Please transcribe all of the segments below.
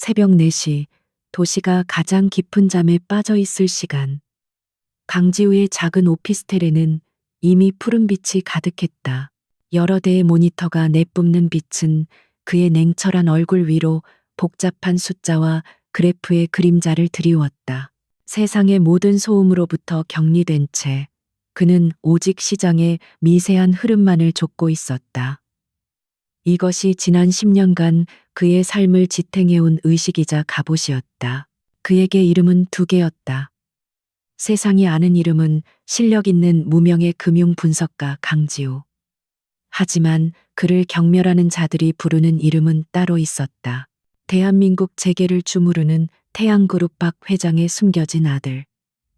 새벽 4시, 도시가 가장 깊은 잠에 빠져 있을 시간. 강지우의 작은 오피스텔에는 이미 푸른빛이 가득했다. 여러 대의 모니터가 내뿜는 빛은 그의 냉철한 얼굴 위로 복잡한 숫자와 그래프의 그림자를 드리웠다. 세상의 모든 소음으로부터 격리된 채 그는 오직 시장의 미세한 흐름만을 좇고 있었다. 이것이 지난 10년간 그의 삶을 지탱해온 의식이자 갑옷이었다. 그에게 이름은 두 개였다. 세상이 아는 이름은 실력 있는 무명의 금융 분석가 강지우. 하지만 그를 경멸하는 자들이 부르는 이름은 따로 있었다. 대한민국 재계를 주무르는 태양그룹 박 회장의 숨겨진 아들.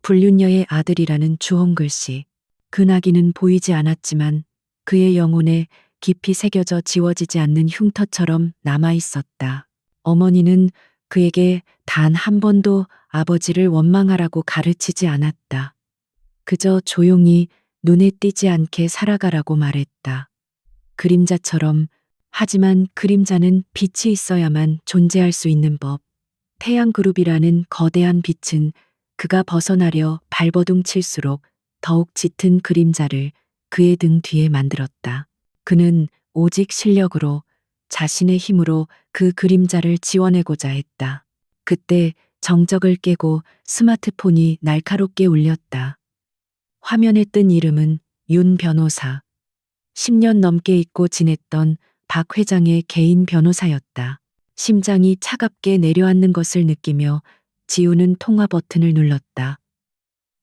불륜녀의 아들이라는 주홍글씨. 그 낙인은 보이지 않았지만 그의 영혼에 깊이 새겨져 지워지지 않는 흉터처럼 남아 있었다. 어머니는 그에게 단 한 번도 아버지를 원망하라고 가르치지 않았다. 그저 조용히 눈에 띄지 않게 살아가라고 말했다. 그림자처럼. 하지만 그림자는 빛이 있어야만 존재할 수 있는 법. 태양그룹이라는 거대한 빛은 그가 벗어나려 발버둥 칠수록 더욱 짙은 그림자를 그의 등 뒤에 만들었다. 그는 오직 실력으로, 자신의 힘으로 그 그림자를 지워내고자 했다. 그때 정적을 깨고 스마트폰이 날카롭게 울렸다. 화면에 뜬 이름은 윤 변호사. 10년 넘게 잊고 지냈던 박 회장의 개인 변호사였다. 심장이 차갑게 내려앉는 것을 느끼며 지우는 통화 버튼을 눌렀다.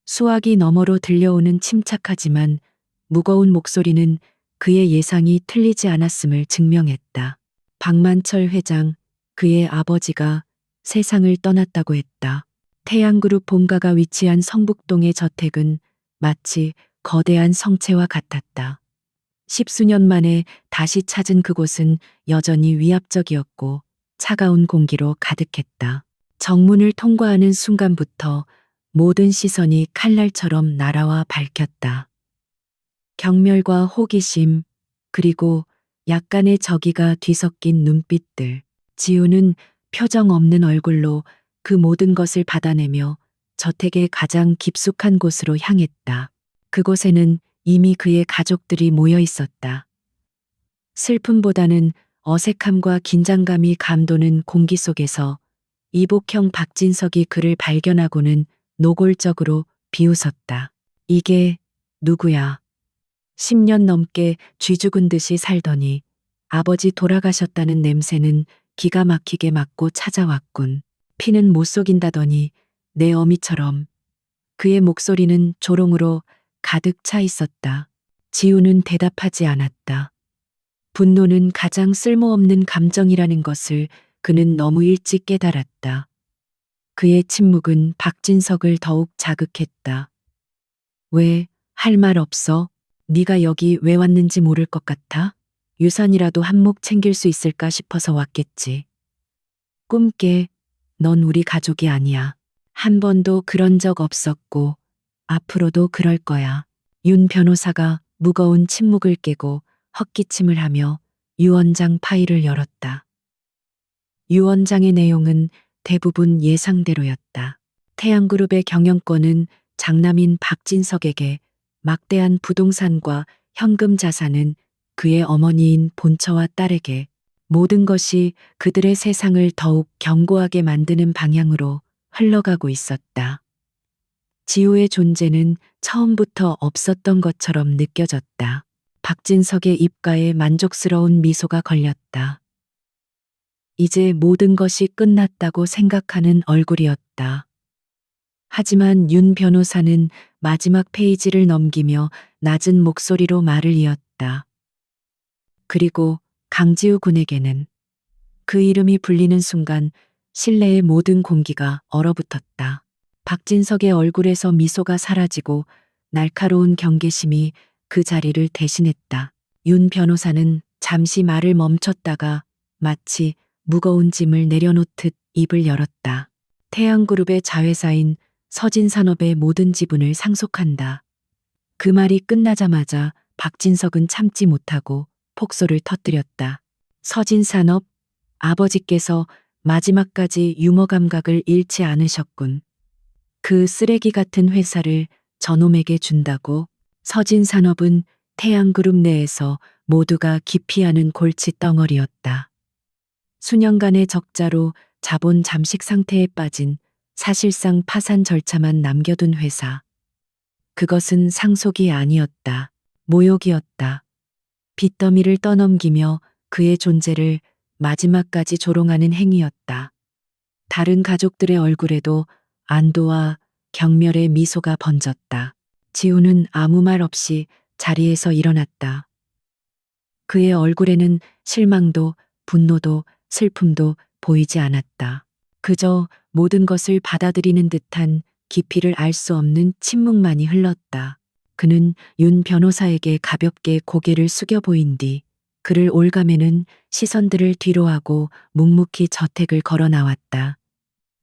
수화기 너머로 들려오는 침착하지만 무거운 목소리는 그의 예상이 틀리지 않았음을 증명했다. 박만철 회장, 그의 아버지가 세상을 떠났다고 했다. 태양그룹 본가가 위치한 성북동의 저택은 마치 거대한 성체와 같았다. 10수년 만에 다시 찾은 그곳은 여전히 위압적이었고 차가운 공기로 가득했다. 정문을 통과하는 순간부터 모든 시선이 칼날처럼 날아와 밝혔다. 경멸과 호기심, 그리고 약간의 저기가 뒤섞인 눈빛들. 지우는 표정 없는 얼굴로 그 모든 것을 받아내며 저택의 가장 깊숙한 곳으로 향했다. 그곳에는 이미 그의 가족들이 모여 있었다. 슬픔보다는 어색함과 긴장감이 감도는 공기 속에서 이복형 박진석이 그를 발견하고는 노골적으로 비웃었다. 이게 누구야? 10년 넘게 쥐죽은 듯이 살더니 아버지 돌아가셨다는 냄새는 기가 막히게 맡고 찾아왔군. 피는 못 속인다더니 내 어미처럼. 그의 목소리는 조롱으로 가득 차 있었다. 지우는 대답하지 않았다. 분노는 가장 쓸모없는 감정이라는 것을 그는 너무 일찍 깨달았다. 그의 침묵은 박진석을 더욱 자극했다. 왜, 할 말 없어? 네가 여기 왜 왔는지 모를 것 같아? 유산이라도 한 몫 챙길 수 있을까 싶어서 왔겠지. 꿈 깨. 넌 우리 가족이 아니야. 한 번도 그런 적 없었고 앞으로도 그럴 거야. 윤 변호사가 무거운 침묵을 깨고 헛기침을 하며 유 원장 파일을 열었다. 유 원장의 내용은 대부분 예상대로였다. 태양그룹의 경영권은 장남인 박진석에게, 막대한 부동산과 현금 자산은 그의 어머니인 본처와 딸에게, 모든 것이 그들의 세상을 더욱 견고하게 만드는 방향으로 흘러가고 있었다. 지우의 존재는 처음부터 없었던 것처럼 느껴졌다. 박진석의 입가에 만족스러운 미소가 걸렸다. 이제 모든 것이 끝났다고 생각하는 얼굴이었다. 하지만 윤 변호사는 마지막 페이지를 넘기며 낮은 목소리로 말을 이었다. 그리고 강지우 군에게는. 그 이름이 불리는 순간 실내의 모든 공기가 얼어붙었다. 박진석의 얼굴에서 미소가 사라지고 날카로운 경계심이 그 자리를 대신했다. 윤 변호사는 잠시 말을 멈췄다가 마치 무거운 짐을 내려놓듯 입을 열었다. 태양그룹의 자회사인 서진산업의 모든 지분을 상속한다. 그 말이 끝나자마자 박진석은 참지 못하고 폭소를 터뜨렸다. 서진산업? 아버지께서 마지막까지 유머 감각을 잃지 않으셨군. 그 쓰레기 같은 회사를 저놈에게 준다고? 서진산업은 태양그룹 내에서 모두가 기피하는 골치 덩어리였다. 수년간의 적자로 자본 잠식 상태에 빠진 사실상 파산 절차만 남겨둔 회사. 그것은 상속이 아니었다. 모욕이었다. 빚더미를 떠넘기며 그의 존재를 마지막까지 조롱하는 행위였다. 다른 가족들의 얼굴에도 안도와 경멸의 미소가 번졌다. 지우는 아무 말 없이 자리에서 일어났다. 그의 얼굴에는 실망도 분노도 슬픔도 보이지 않았다. 그저 모든 것을 받아들이는 듯한 깊이를 알 수 없는 침묵만이 흘렀다. 그는 윤 변호사에게 가볍게 고개를 숙여 보인 뒤 그를 올가매는 시선들을 뒤로하고 묵묵히 저택을 걸어 나왔다.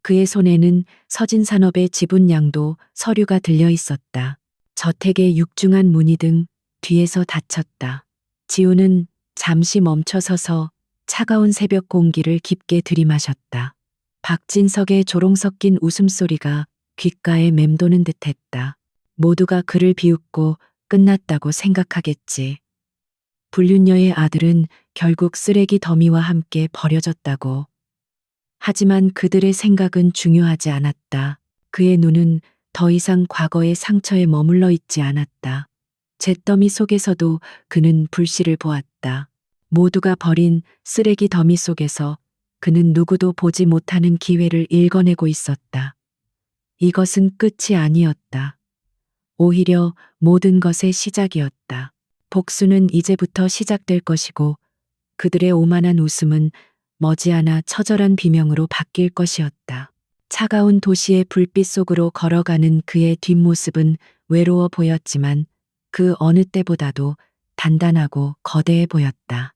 그의 손에는 서진산업의 지분양도 서류가 들려 있었다. 저택의 육중한 문이 등 뒤에서 닫혔다. 지우는 잠시 멈춰서서 차가운 새벽 공기를 깊게 들이마셨다. 박진석의 조롱 섞인 웃음소리가 귓가에 맴도는 듯했다. 모두가 그를 비웃고 끝났다고 생각하겠지. 불륜녀의 아들은 결국 쓰레기 더미와 함께 버려졌다고. 하지만 그들의 생각은 중요하지 않았다. 그의 눈은 더 이상 과거의 상처에 머물러 있지 않았다. 잿더미 속에서도 그는 불씨를 보았다. 모두가 버린 쓰레기 더미 속에서 그는 누구도 보지 못하는 기회를 일궈내고 있었다. 이것은 끝이 아니었다. 오히려 모든 것의 시작이었다. 복수는 이제부터 시작될 것이고 그들의 오만한 웃음은 머지않아 처절한 비명으로 바뀔 것이었다. 차가운 도시의 불빛 속으로 걸어가는 그의 뒷모습은 외로워 보였지만 그 어느 때보다도 단단하고 거대해 보였다.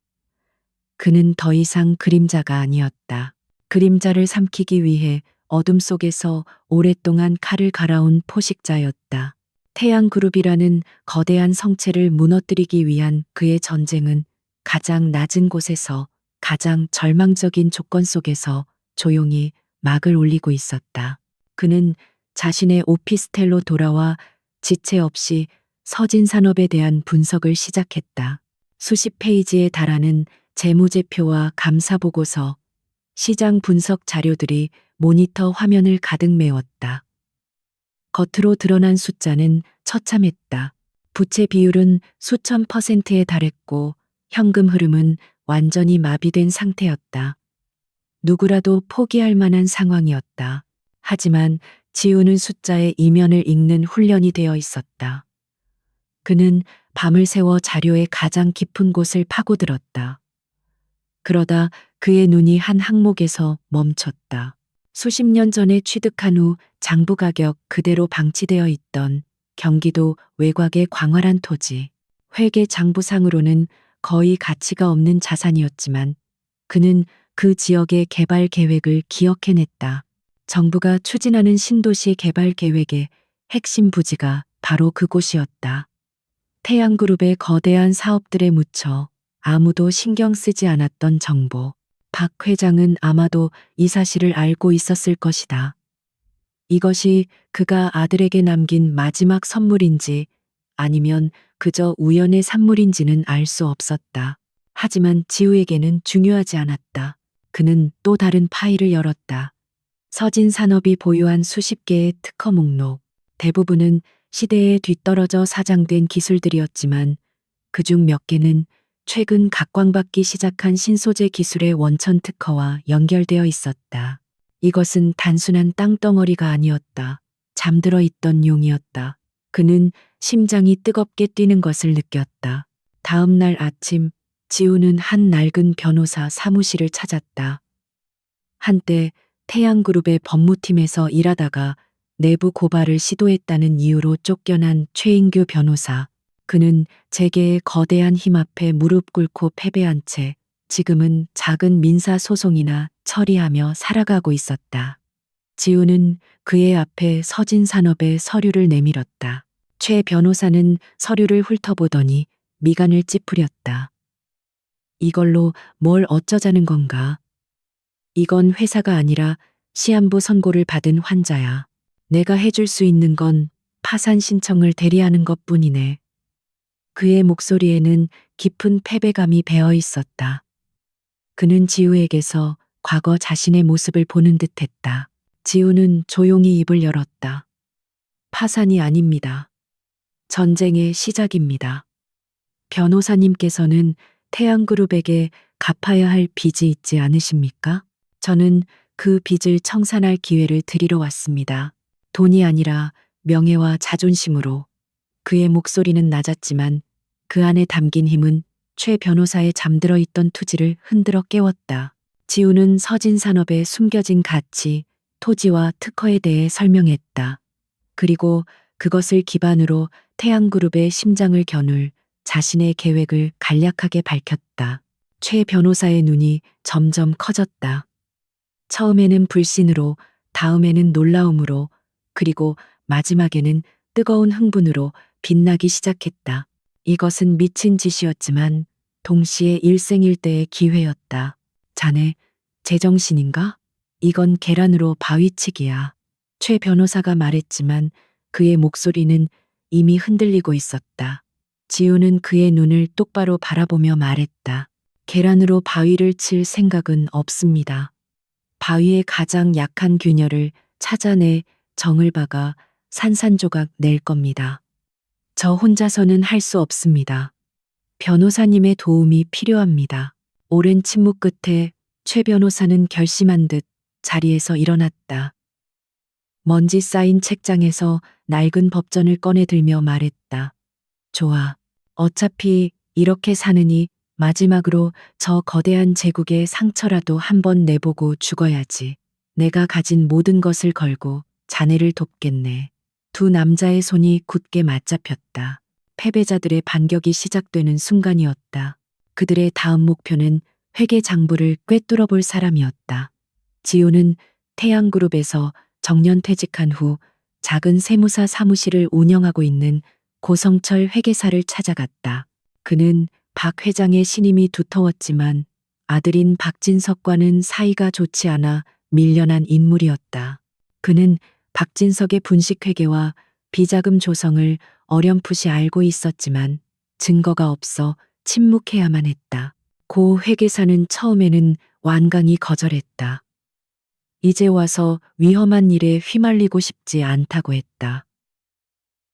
그는 더 이상 그림자가 아니었다. 그림자를 삼키기 위해 어둠 속에서 오랫동안 칼을 갈아온 포식자였다. 태양그룹이라는 거대한 성체를 무너뜨리기 위한 그의 전쟁은 가장 낮은 곳에서 가장 절망적인 조건 속에서 조용히 막을 올리고 있었다. 그는 자신의 오피스텔로 돌아와 지체 없이 서진산업에 대한 분석을 시작했다. 수십 페이지에 달하는 재무제표와 감사보고서, 시장 분석 자료들이 모니터 화면을 가득 메웠다. 겉으로 드러난 숫자는 처참했다. 부채 비율은 수천 %에 달했고 현금 흐름은 완전히 마비된 상태였다. 누구라도 포기할 만한 상황이었다. 하지만 지우는 숫자의 이면을 읽는 훈련이 되어 있었다. 그는 밤을 새워 자료의 가장 깊은 곳을 파고들었다. 그러다 그의 눈이 한 항목에서 멈췄다. 수십 년 전에 취득한 후 장부 가격 그대로 방치되어 있던 경기도 외곽의 광활한 토지. 회계 장부상으로는 거의 가치가 없는 자산이었지만 그는 그 지역의 개발 계획을 기억해냈다. 정부가 추진하는 신도시 개발 계획의 핵심 부지가 바로 그곳이었다. 태양그룹의 거대한 사업들에 묻혀 아무도 신경 쓰지 않았던 정보. 박 회장은 아마도 이 사실을 알고 있었을 것이다. 이것이 그가 아들에게 남긴 마지막 선물인지 아니면 그저 우연의 산물인지는 알 수 없었다. 하지만 지우에게는 중요하지 않았다. 그는 또 다른 파일을 열었다. 서진산업이 보유한 수십 개의 특허 목록. 대부분은 시대에 뒤떨어져 사장된 기술들이었지만 그중 몇 개는 최근 각광받기 시작한 신소재 기술의 원천 특허와 연결되어 있었다. 이것은 단순한 땅덩어리가 아니었다. 잠들어 있던 용이었다. 그는 심장이 뜨겁게 뛰는 것을 느꼈다. 다음 날 아침 지우는 한 낡은 변호사 사무실을 찾았다. 한때 태양그룹의 법무팀에서 일하다가 내부 고발을 시도했다는 이유로 쫓겨난 최인규 변호사. 그는 재계의 거대한 힘 앞에 무릎 꿇고 패배한 채 지금은 작은 민사 소송이나 처리하며 살아가고 있었다. 지우는 그의 앞에 서진산업의 서류를 내밀었다. 최 변호사는 서류를 훑어보더니 미간을 찌푸렸다. 이걸로 뭘 어쩌자는 건가? 이건 회사가 아니라 시한부 선고를 받은 환자야. 내가 해줄 수 있는 건 파산 신청을 대리하는 것 뿐이네. 그의 목소리에는 깊은 패배감이 배어 있었다. 그는 지우에게서 과거 자신의 모습을 보는 듯 했다. 지우는 조용히 입을 열었다. 파산이 아닙니다. 전쟁의 시작입니다. 변호사님께서는 태양그룹에게 갚아야 할 빚이 있지 않으십니까? 저는 그 빚을 청산할 기회를 드리러 왔습니다. 돈이 아니라 명예와 자존심으로. 그의 목소리는 낮았지만 그 안에 담긴 힘은 최 변호사의 잠들어 있던 투지를 흔들어 깨웠다. 지우는 서진산업의 숨겨진 가치, 토지와 특허에 대해 설명했다. 그리고 그것을 기반으로 태양그룹의 심장을 겨눌 자신의 계획을 간략하게 밝혔다. 최 변호사의 눈이 점점 커졌다. 처음에는 불신으로, 다음에는 놀라움으로, 그리고 마지막에는 뜨거운 흥분으로 빛나기 시작했다. 이것은 미친 짓이었지만 동시에 일생일대의 기회였다. 자네, 제정신인가? 이건 계란으로 바위치기야. 최 변호사가 말했지만 그의 목소리는 이미 흔들리고 있었다. 지우는 그의 눈을 똑바로 바라보며 말했다. 계란으로 바위를 칠 생각은 없습니다. 바위의 가장 약한 균열을 찾아내 정을 박아 산산조각 낼 겁니다. 저 혼자서는 할 수 없습니다. 변호사님의 도움이 필요합니다. 오랜 침묵 끝에 최 변호사는 결심한 듯 자리에서 일어났다. 먼지 쌓인 책장에서 낡은 법전을 꺼내 들며 말했다. 좋아. 어차피 이렇게 사느니 마지막으로 저 거대한 제국의 상처라도 한번 내보고 죽어야지. 내가 가진 모든 것을 걸고 자네를 돕겠네. 두 남자의 손이 굳게 맞잡혔다. 패배자들의 반격이 시작되는 순간이었다. 그들의 다음 목표는 회계 장부를 꿰뚫어 볼 사람이었다. 지우는 태양그룹에서 정년퇴직한 후 작은 세무사 사무실을 운영하고 있는 고성철 회계사를 찾아갔다. 그는 박 회장의 신임이 두터웠지만 아들인 박진석과는 사이가 좋지 않아 밀려난 인물이었다. 그는 박진석의 분식회계와 비자금 조성을 어렴풋이 알고 있었지만 증거가 없어 침묵해야만 했다. 고 회계사는 처음에는 완강히 거절했다. 이제 와서 위험한 일에 휘말리고 싶지 않다고 했다.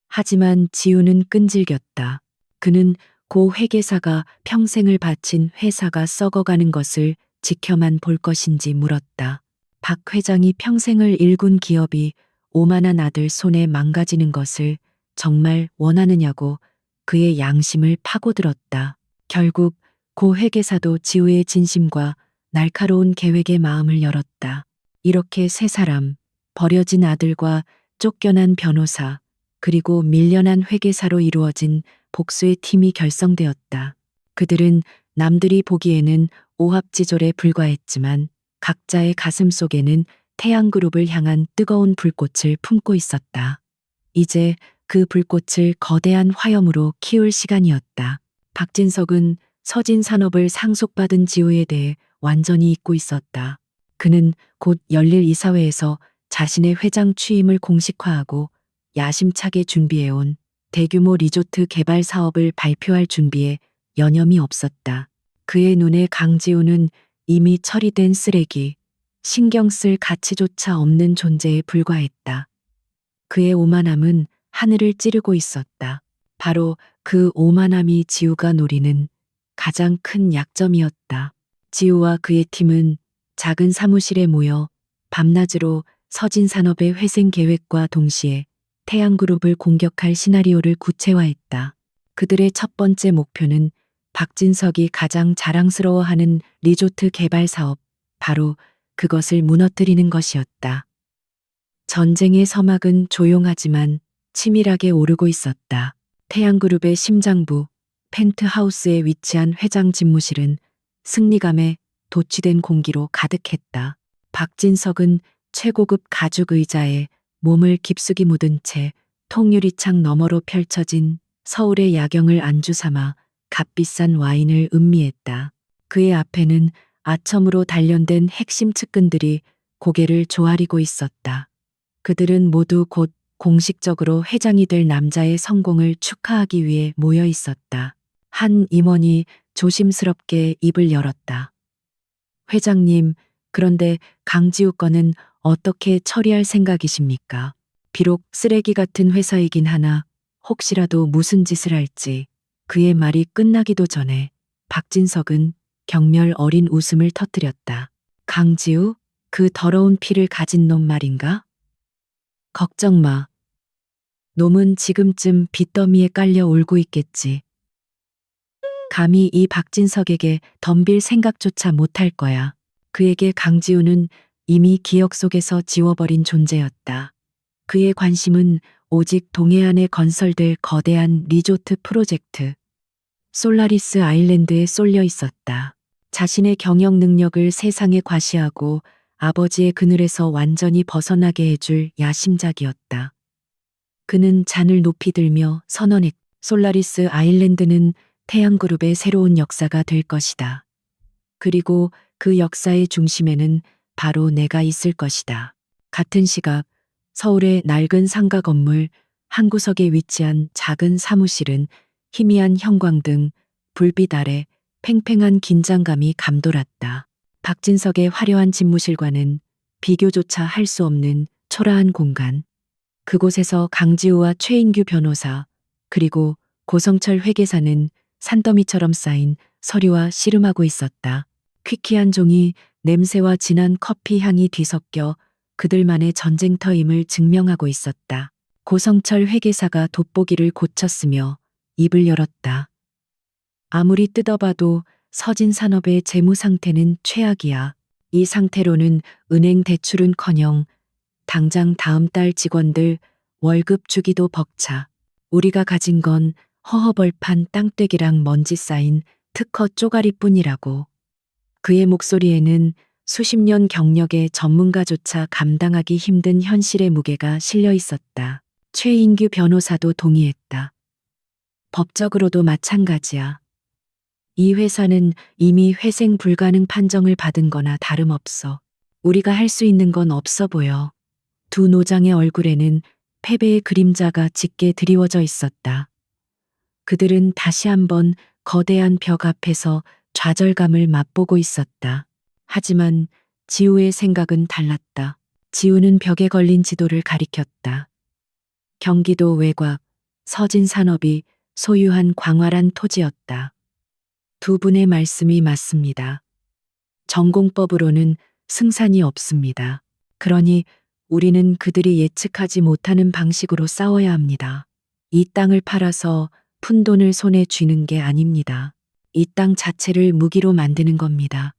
하지만 지우는 끈질겼다. 그는 고 회계사가 평생을 바친 회사가 썩어가는 것을 지켜만 볼 것인지 물었다. 박 회장이 평생을 일군 기업이 오만한 아들 손에 망가지는 것을 정말 원하느냐고 그의 양심을 파고들었다. 결국 고 회계사도 지우의 진심과 날카로운 계획에 마음을 열었다. 이렇게 세 사람, 버려진 아들과 쫓겨난 변호사, 그리고 밀려난 회계사로 이루어진 복수의 팀이 결성되었다. 그들은 남들이 보기에는 오합지졸에 불과했지만 각자의 가슴 속에는 태양그룹을 향한 뜨거운 불꽃을 품고 있었다. 이제 그 불꽃을 거대한 화염으로 키울 시간이었다. 박진석은 서진산업을 상속받은 지우에 대해 완전히 잊고 있었다. 그는 곧 열릴 이사회에서 자신의 회장 취임을 공식화하고 야심차게 준비해온 대규모 리조트 개발 사업을 발표할 준비에 여념이 없었다. 그의 눈에 강지우는 이미 처리된 쓰레기, 신경 쓸 가치조차 없는 존재에 불과했다. 그의 오만함은 하늘을 찌르고 있었다. 바로 그 오만함이 지우가 노리는 가장 큰 약점이었다. 지우와 그의 팀은 작은 사무실에 모여 밤낮으로 서진산업의 회생 계획과 동시에 태양그룹을 공격할 시나리오를 구체화했다. 그들의 첫 번째 목표는 박진석이 가장 자랑스러워하는 리조트 개발 사업, 바로 그것을 무너뜨리는 것이었다. 전쟁의 서막은 조용하지만 치밀하게 오르고 있었다. 태양그룹의 심장부, 펜트하우스에 위치한 회장 집무실은 승리감에 도취된 공기로 가득했다. 박진석은 최고급 가죽 의자에 몸을 깊숙이 묻은 채 통유리창 너머로 펼쳐진 서울의 야경을 안주 삼아 값비싼 와인을 음미했다. 그의 앞에는 아첨으로 단련된 핵심 측근들이 고개를 조아리고 있었다. 그들은 모두 곧 공식적으로 회장이 될 남자의 성공을 축하하기 위해 모여 있었다. 한 임원이 조심스럽게 입을 열었다. 회장님, 그런데 강지우 건은 어떻게 처리할 생각이십니까? 비록 쓰레기 같은 회사이긴 하나 혹시라도 무슨 짓을 할지. 그의 말이 끝나기도 전에 박진석은 경멸 어린 웃음을 터뜨렸다. 강지우? 그 더러운 피를 가진 놈 말인가? 걱정 마. 놈은 지금쯤 빚더미에 깔려 울고 있겠지. 감히 이 박진석에게 덤빌 생각조차 못할 거야. 그에게 강지우는 이미 기억 속에서 지워버린 존재였다. 그의 관심은 오직 동해안에 건설될 거대한 리조트 프로젝트, 솔라리스 아일랜드에 쏠려 있었다. 자신의 경영 능력을 세상에 과시하고 아버지의 그늘에서 완전히 벗어나게 해줄 야심작이었다. 그는 잔을 높이 들며 선언했. 솔라리스 아일랜드는 태양그룹의 새로운 역사가 될 것이다. 그리고 그 역사의 중심에는 바로 내가 있을 것이다. 같은 시각 서울의 낡은 상가 건물 한 구석에 위치한 작은 사무실은 희미한 형광등, 불빛 아래 팽팽한 긴장감이 감돌았다. 박진석의 화려한 집무실과는 비교조차 할 수 없는 초라한 공간. 그곳에서 강지우와 최인규 변호사, 그리고 고성철 회계사는 산더미처럼 쌓인 서류와 씨름하고 있었다. 퀴퀴한 종이 냄새와 진한 커피 향이 뒤섞여 그들만의 전쟁터임을 증명하고 있었다. 고성철 회계사가 돋보기를 고쳤으며 입을 열었다. 아무리 뜯어봐도 서진 산업의 재무 상태는 최악이야. 이 상태로는 은행 대출은커녕 당장 다음 달 직원들 월급 주기도 벅차. 우리가 가진 건 허허벌판 땅떼기랑 먼지 쌓인 특허 쪼가리뿐이라고. 그의 목소리에는 수십 년 경력의 전문가조차 감당하기 힘든 현실의 무게가 실려 있었다. 최인규 변호사도 동의했다. 법적으로도 마찬가지야. 이 회사는 이미 회생 불가능 판정을 받은 거나 다름없어. 우리가 할 수 있는 건 없어 보여. 두 노장의 얼굴에는 패배의 그림자가 짙게 드리워져 있었다. 그들은 다시 한번 거대한 벽 앞에서 좌절감을 맛보고 있었다. 하지만 지우의 생각은 달랐다. 지우는 벽에 걸린 지도를 가리켰다. 경기도 외곽, 서진 산업이 소유한 광활한 토지였다. 두 분의 말씀이 맞습니다. 전공법으로는 승산이 없습니다. 그러니 우리는 그들이 예측하지 못하는 방식으로 싸워야 합니다. 이 땅을 팔아서 푼돈을 손에 쥐는 게 아닙니다. 이 땅 자체를 무기로 만드는 겁니다.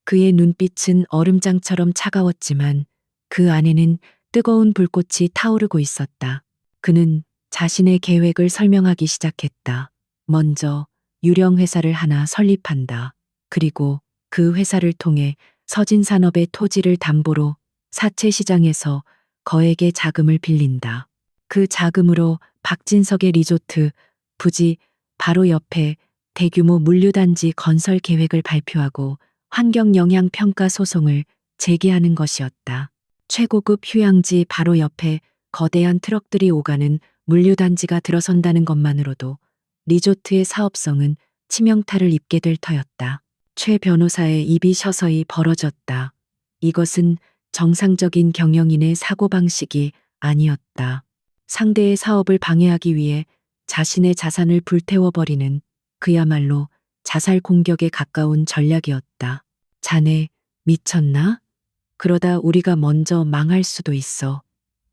그의 눈빛은 얼음장처럼 차가웠지만 그 안에는 뜨거운 불꽃이 타오르고 있었다. 그는 자신의 계획을 설명하기 시작했다. 먼저 유령 회사를 하나 설립한다. 그리고 그 회사를 통해 서진산업의 토지를 담보로 사채 시장에서 거액의 자금을 빌린다. 그 자금으로 박진석의 리조트, 부지 바로 옆에 대규모 물류단지 건설 계획을 발표하고 환경영향평가 소송을 제기하는 것이었다. 최고급 휴양지 바로 옆에 거대한 트럭들이 오가는 물류단지가 들어선다는 것만으로도 리조트의 사업성은 치명타를 입게 될 터였다. 최 변호사의 입이 서서히 벌어졌다. 이것은 정상적인 경영인의 사고방식이 아니었다. 상대의 사업을 방해하기 위해 자신의 자산을 불태워버리는 그야말로 자살 공격에 가까운 전략이었다. 자네, 미쳤나? 그러다 우리가 먼저 망할 수도 있어.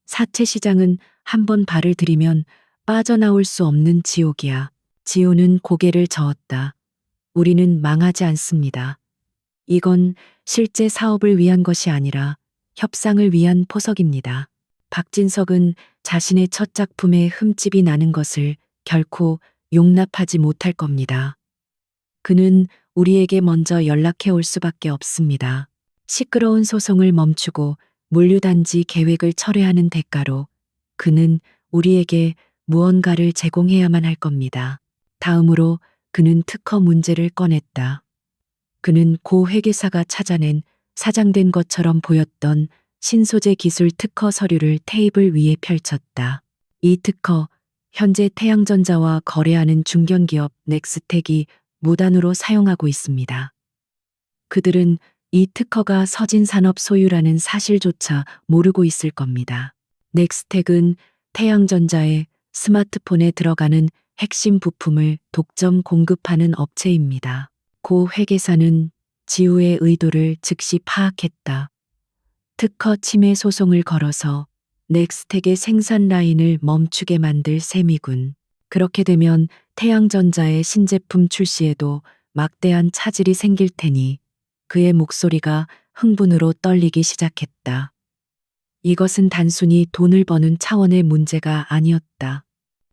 사채 시장은 한번 발을 들이면 빠져나올 수 없는 지옥이야. 지우는 고개를 저었다. 우리는 망하지 않습니다. 이건 실제 사업을 위한 것이 아니라 협상을 위한 포석입니다. 박진석은 자신의 첫 작품에 흠집이 나는 것을 결코 용납하지 못할 겁니다. 그는 우리에게 먼저 연락해 올 수밖에 없습니다. 시끄러운 소송을 멈추고 물류단지 계획을 철회하는 대가로 그는 우리에게 무언가를 제공해야만 할 겁니다. 다음으로 그는 특허 문제를 꺼냈다. 그는 고 회계사가 찾아낸 사장된 것처럼 보였던 신소재 기술 특허 서류를 테이블 위에 펼쳤다. 이 특허, 현재 태양전자와 거래하는 중견기업 넥스텍이 무단으로 사용하고 있습니다. 그들은 이 특허가 서진산업 소유라는 사실조차 모르고 있을 겁니다. 넥스텍은 태양전자의 스마트폰에 들어가는 핵심 부품을 독점 공급하는 업체입니다. 고 회계사는 지우의 의도를 즉시 파악했다. 특허 침해 소송을 걸어서 넥스텍의 생산 라인을 멈추게 만들 셈이군. 그렇게 되면 태양전자의 신제품 출시에도 막대한 차질이 생길 테니 그의 목소리가 흥분으로 떨리기 시작했다. 이것은 단순히 돈을 버는 차원의 문제가 아니었다.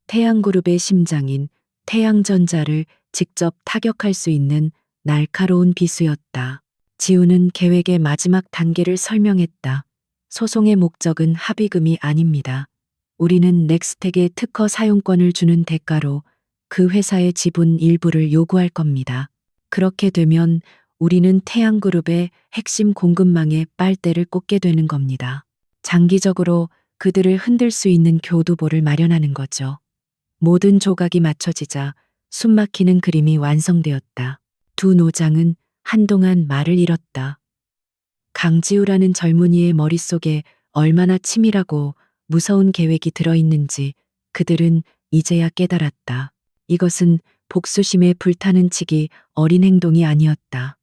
태양그룹의 심장인 태양전자를 직접 타격할 수 있는 날카로운 비수였다. 지우는 계획의 마지막 단계를 설명했다. 소송의 목적은 합의금이 아닙니다. 우리는 넥스텍의 특허 사용권을 주는 대가로 그 회사의 지분 일부를 요구할 겁니다. 그렇게 되면 우리는 태양그룹의 핵심 공급망에 빨대를 꽂게 되는 겁니다. 장기적으로 그들을 흔들 수 있는 교두보를 마련하는 거죠. 모든 조각이 맞춰지자 숨막히는 그림이 완성되었다. 두 노장은 한동안 말을 잃었다. 강지우라는 젊은이의 머릿속에 얼마나 치밀하고 무서운 계획이 들어있는지 그들은 이제야 깨달았다. 이것은 복수심에 불타는 치기 어린 행동이 아니었다.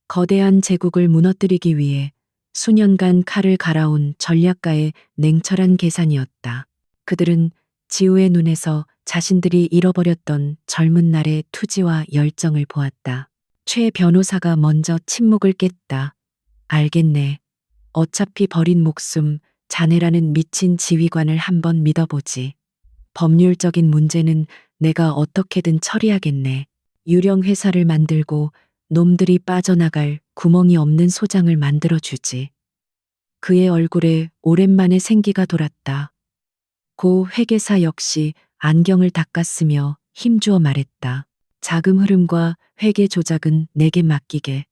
거대한 제국을 무너뜨리기 위해 수년간 칼을 갈아온 전략가의 냉철한 계산이었다. 그들은 지우의 눈에서 자신들이 잃어버렸던 젊은 날의 투지와 열정을 보았다. 최 변호사가 먼저 침묵을 깼다. 알겠네. 어차피 버린 목숨, 자네라는 미친 지휘관을 한번 믿어보지. 법률적인 문제는 내가 어떻게든 처리하겠네. 유령 회사를 만들고 놈들이 빠져나갈 구멍이 없는 소장을 만들어주지. 그의 얼굴에 오랜만에 생기가 돌았다. 고 회계사 역시 안경을 닦았으며 힘주어 말했다. 자금 흐름과 회계 조작은 내게 맡기게.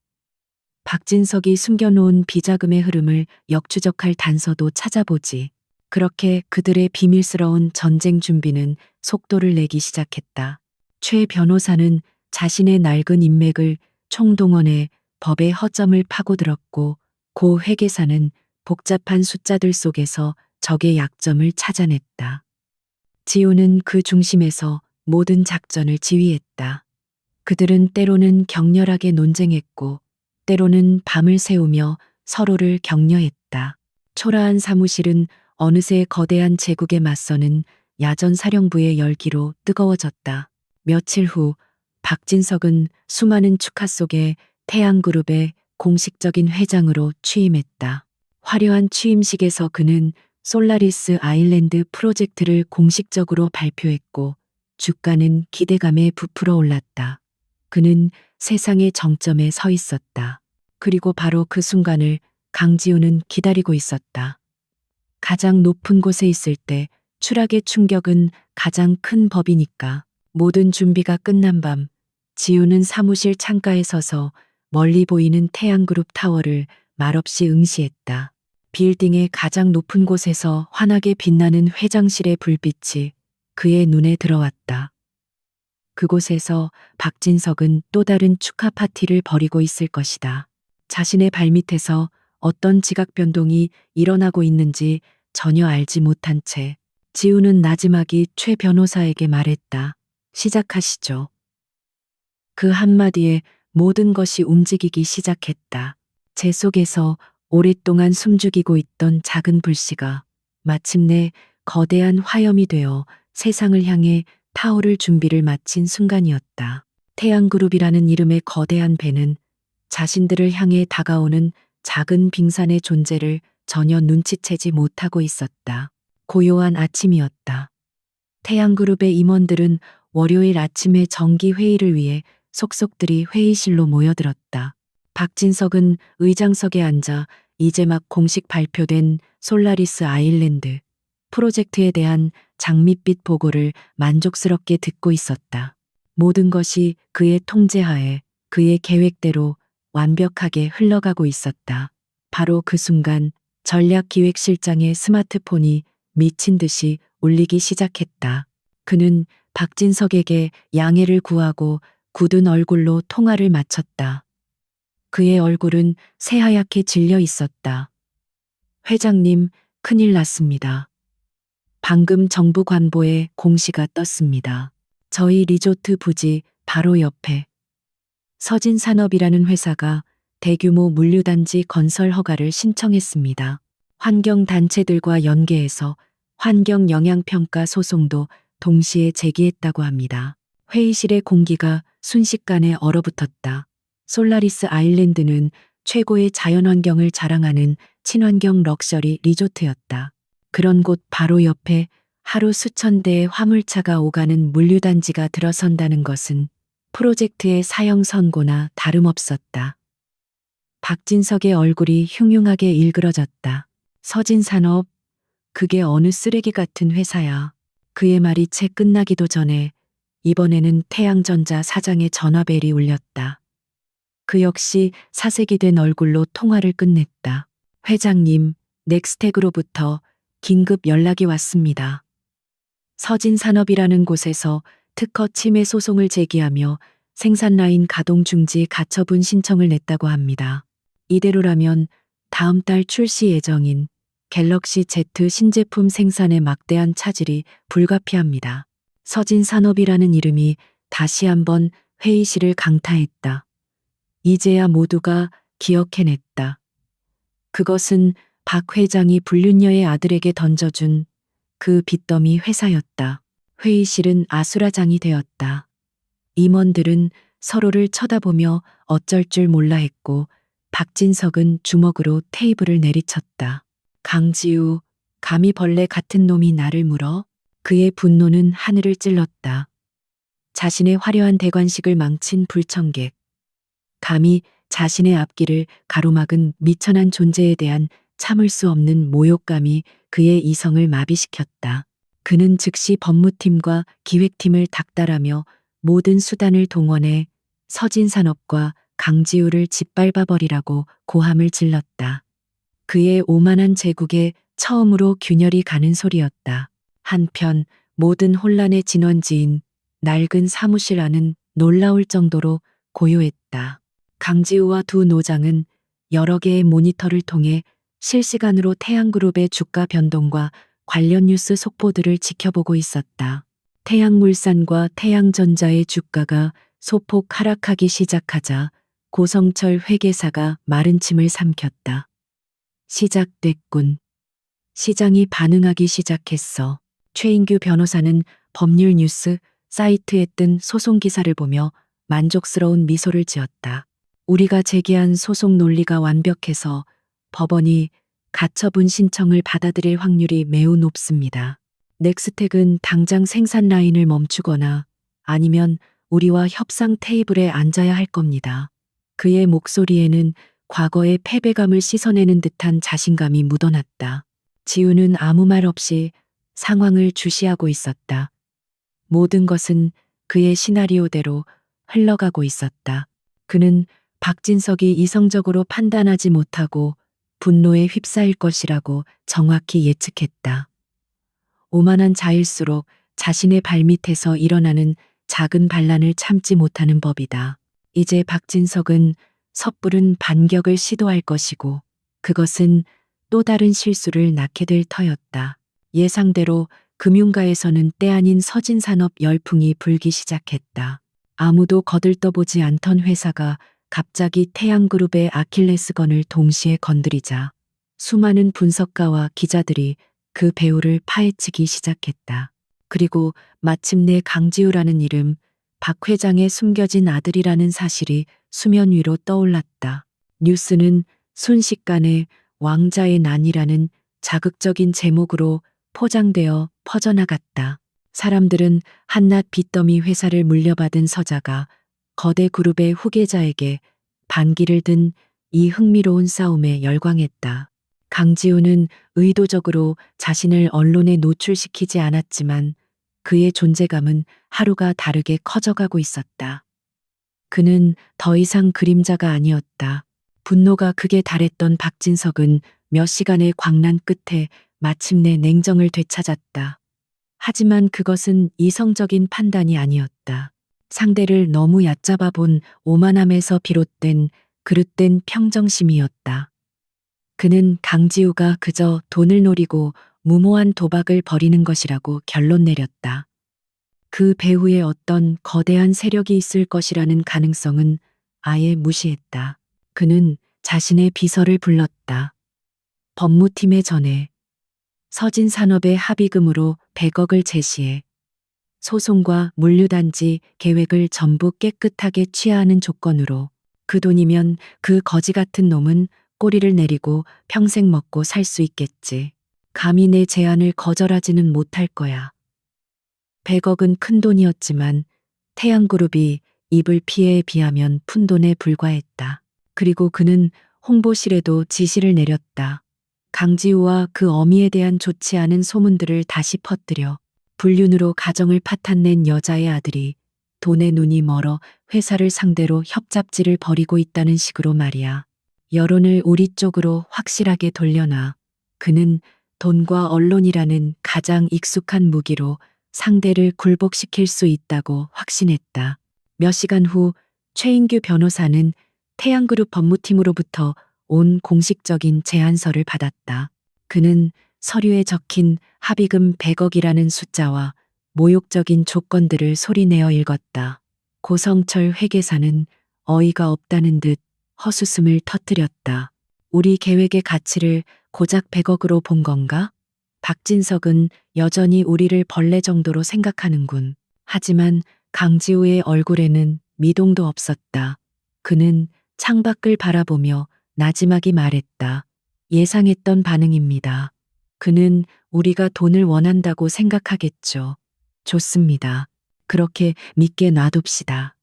박진석이 숨겨놓은 비자금의 흐름을 역추적할 단서도 찾아보지. 그렇게 그들의 비밀스러운 전쟁 준비는 속도를 내기 시작했다. 최 변호사는 자신의 낡은 인맥을 총동원해 법의 허점을 파고들었고 고 회계사는 복잡한 숫자들 속에서 적의 약점을 찾아냈다. 지우는 그 중심에서 모든 작전을 지휘했다. 그들은 때로는 격렬하게 논쟁했고 때로는 밤을 새우며 서로를 격려했다. 초라한 사무실은 어느새 거대한 제국에 맞서는 야전 사령부의 열기로 뜨거워졌다. 며칠 후 박진석은 수많은 축하 속에 태양그룹의 공식적인 회장으로 취임했다. 화려한 취임식에서 그는 솔라리스 아일랜드 프로젝트를 공식적으로 발표했고 주가는 기대감에 부풀어 올랐다. 그는 세상의 정점에 서 있었다. 그리고 바로 그 순간을 강지우는 기다리고 있었다. 가장 높은 곳에 있을 때 추락의 충격은 가장 큰 법이니까. 모든 준비가 끝난 밤, 지우는 사무실 창가에 서서 멀리 보이는 태양그룹 타워를 말없이 응시했다. 빌딩의 가장 높은 곳에서 환하게 빛나는 회장실의 불빛이 그의 눈에 들어왔다. 그곳에서 박진석은 또 다른 축하 파티를 벌이고 있을 것이다. 자신의 발밑에서 어떤 지각 변동이 일어나고 있는지 전혀 알지 못한 채 지우는 나지막이 최 변호사에게 말했다. 시작하시죠. 그 한마디에 모든 것이 움직이기 시작했다. 제 속에서 오랫동안 숨죽이고 있던 작은 불씨가 마침내 거대한 화염이 되어 세상을 향해 타오를 준비를 마친 순간이었다. 태양그룹이라는 이름의 거대한 배는 자신들을 향해 다가오는 작은 빙산의 존재를 전혀 눈치채지 못하고 있었다. 고요한 아침이었다. 태양그룹의 임원들은 월요일 아침에 정기 회의를 위해 속속들이 회의실로 모여들었다. 박진석은 의장석에 앉아 이제 막 공식 발표된 솔라리스 아일랜드 프로젝트에 대한 장밋빛 보고를 만족스럽게 듣고 있었다. 모든 것이 그의 통제하에 그의 계획대로 완벽하게 흘러가고 있었다. 바로 그 순간 전략기획실장의 스마트폰이 미친 듯이 울리기 시작했다. 그는 박진석에게 양해를 구하고 굳은 얼굴로 통화를 마쳤다. 그의 얼굴은 새하얗게 질려 있었다. 회장님, 큰일 났습니다. 방금 정부 관보에 공시가 떴습니다. 저희 리조트 부지 바로 옆에 서진산업이라는 회사가 대규모 물류단지 건설 허가를 신청했습니다. 환경단체들과 연계해서 환경영향평가 소송도 동시에 제기했다고 합니다. 회의실의 공기가 순식간에 얼어붙었다. 솔라리스 아일랜드는 최고의 자연환경을 자랑하는 친환경 럭셔리 리조트였다. 그런 곳 바로 옆에 하루 수천 대의 화물차가 오가는 물류단지가 들어선다는 것은 프로젝트의 사형 선고나 다름없었다. 박진석의 얼굴이 흉흉하게 일그러졌다. 서진산업, 그게 어느 쓰레기 같은 회사야. 그의 말이 채 끝나기도 전에 이번에는 태양전자 사장의 전화벨이 울렸다. 그 역시 사색이 된 얼굴로 통화를 끝냈다. 회장님, 넥스텍으로부터 긴급 연락이 왔습니다. 서진산업이라는 곳에서 특허 침해 소송을 제기하며 생산라인 가동 중지 가처분 신청을 냈다고 합니다. 이대로라면 다음 달 출시 예정인 갤럭시 Z 신제품 생산에 막대한 차질이 불가피합니다. 서진산업이라는 이름이 다시 한번 회의실을 강타했다. 이제야 모두가 기억해냈다. 그것은 박 회장이 불륜녀의 아들에게 던져준 그 빚더미 회사였다. 회의실은 아수라장이 되었다. 임원들은 서로를 쳐다보며 어쩔 줄 몰라 했고 박진석은 주먹으로 테이블을 내리쳤다. 강지우, 감히 벌레 같은 놈이 나를 물어? 그의 분노는 하늘을 찔렀다. 자신의 화려한 대관식을 망친 불청객. 감히 자신의 앞길을 가로막은 미천한 존재에 대한 참을 수 없는 모욕감이 그의 이성을 마비시켰다. 그는 즉시 법무팀과 기획팀을 닥달하며 모든 수단을 동원해 서진산업과 강지우를 짓밟아버리라고 고함을 질렀다. 그의 오만한 제국에 처음으로 균열이 가는 소리였다. 한편 모든 혼란의 진원지인 낡은 사무실 안은 놀라울 정도로 고요했다. 강지우와 두 노장은 여러 개의 모니터를 통해 실시간으로 태양그룹의 주가 변동과 관련 뉴스 속보들을 지켜보고 있었다. 태양물산과 태양전자의 주가가 소폭 하락하기 시작하자 고성철 회계사가 마른 침을 삼켰다. 시작됐군. 시장이 반응하기 시작했어. 최인규 변호사는 법률 뉴스 사이트에 뜬 소송 기사를 보며 만족스러운 미소를 지었다. 우리가 제기한 소송 논리가 완벽해서 법원이 가처분 신청을 받아들일 확률이 매우 높습니다. 넥스텍은 당장 생산 라인을 멈추거나 아니면 우리와 협상 테이블에 앉아야 할 겁니다. 그의 목소리에는 과거의 패배감을 씻어내는 듯한 자신감이 묻어났다. 지우는 아무 말 없이 상황을 주시하고 있었다. 모든 것은 그의 시나리오대로 흘러가고 있었다. 그는 박진석이 이성적으로 판단하지 못하고 분노에 휩싸일 것이라고 정확히 예측했다. 오만한 자일수록 자신의 발밑에서 일어나는 작은 반란을 참지 못하는 법이다. 이제 박진석은 섣부른 반격을 시도할 것이고 그것은 또 다른 실수를 낳게 될 터였다. 예상대로 금융가에서는 때 아닌 서진산업 열풍이 불기 시작했다. 아무도 거들떠보지 않던 회사가 갑자기 태양그룹의 아킬레스건을 동시에 건드리자 수많은 분석가와 기자들이 그 배후를 파헤치기 시작했다. 그리고 마침내 강지우라는 이름, 박 회장의 숨겨진 아들이라는 사실이 수면 위로 떠올랐다. 뉴스는 순식간에 왕자의 난이라는 자극적인 제목으로 포장되어 퍼져나갔다. 사람들은 한낱 빚더미 회사를 물려받은 서자가 거대 그룹의 후계자에게 반기를 든 이 흥미로운 싸움에 열광했다. 강지우는 의도적으로 자신을 언론에 노출시키지 않았지만 그의 존재감은 하루가 다르게 커져가고 있었다. 그는 더 이상 그림자가 아니었다. 분노가 극에 달했던 박진석은 몇 시간의 광란 끝에 마침내 냉정을 되찾았다. 하지만 그것은 이성적인 판단이 아니었다. 상대를 너무 얕잡아 본 오만함에서 비롯된 그릇된 평정심이었다. 그는 강지우가 그저 돈을 노리고 무모한 도박을 벌이는 것이라고 결론 내렸다. 그 배후에 어떤 거대한 세력이 있을 것이라는 가능성은 아예 무시했다. 그는 자신의 비서를 불렀다. 법무팀에 전해 서진산업의 합의금으로 100억을 제시해 소송과 물류단지 계획을 전부 깨끗하게 취하하는 조건으로 그 돈이면 그 거지 같은 놈은 꼬리를 내리고 평생 먹고 살 수 있겠지. 감히 내 제안을 거절하지는 못할 거야. 100억은 큰 돈이었지만 태양그룹이 입을 피해에 비하면 푼돈에 불과했다. 그리고 그는 홍보실에도 지시를 내렸다. 강지우와 그 어미에 대한 좋지 않은 소문들을 다시 퍼뜨려 불륜으로 가정을 파탄낸 여자의 아들이 돈에 눈이 멀어 회사를 상대로 협잡지를 벌이고 있다는 식으로 말이야. 여론을 우리 쪽으로 확실하게 돌려놔. 그는 돈과 언론이라는 가장 익숙한 무기로 상대를 굴복시킬 수 있다고 확신했다. 몇 시간 후 최인규 변호사는 태양그룹 법무팀으로부터 온 공식적인 제안서를 받았다. 그는 서류에 적힌 합의금 100억이라는 숫자와 모욕적인 조건들을 소리내어 읽었다. 고성철 회계사는 어이가 없다는 듯 헛웃음을 터뜨렸다. 우리 계획의 가치를 고작 100억으로 본 건가? 박진석은 여전히 우리를 벌레 정도로 생각하는군. 하지만 강지우의 얼굴에는 미동도 없었다. 그는 창밖을 바라보며 나지막이 말했다. 예상했던 반응입니다. 그는 우리가 돈을 원한다고 생각하겠죠. 좋습니다. 그렇게 믿게 놔둡시다.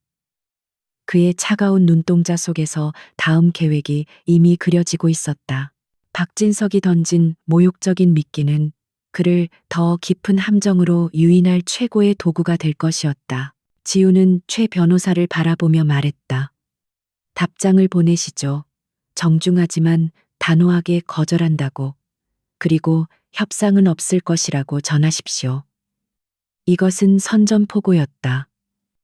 그의 차가운 눈동자 속에서 다음 계획이 이미 그려지고 있었다. 박진석이 던진 모욕적인 미끼는 그를 더 깊은 함정으로 유인할 최고의 도구가 될 것이었다. 지우는 최 변호사를 바라보며 말했다. 답장을 보내시죠. 정중하지만 단호하게 거절한다고. 그리고 협상은 없을 것이라고 전하십시오. 이것은 선전포고였다.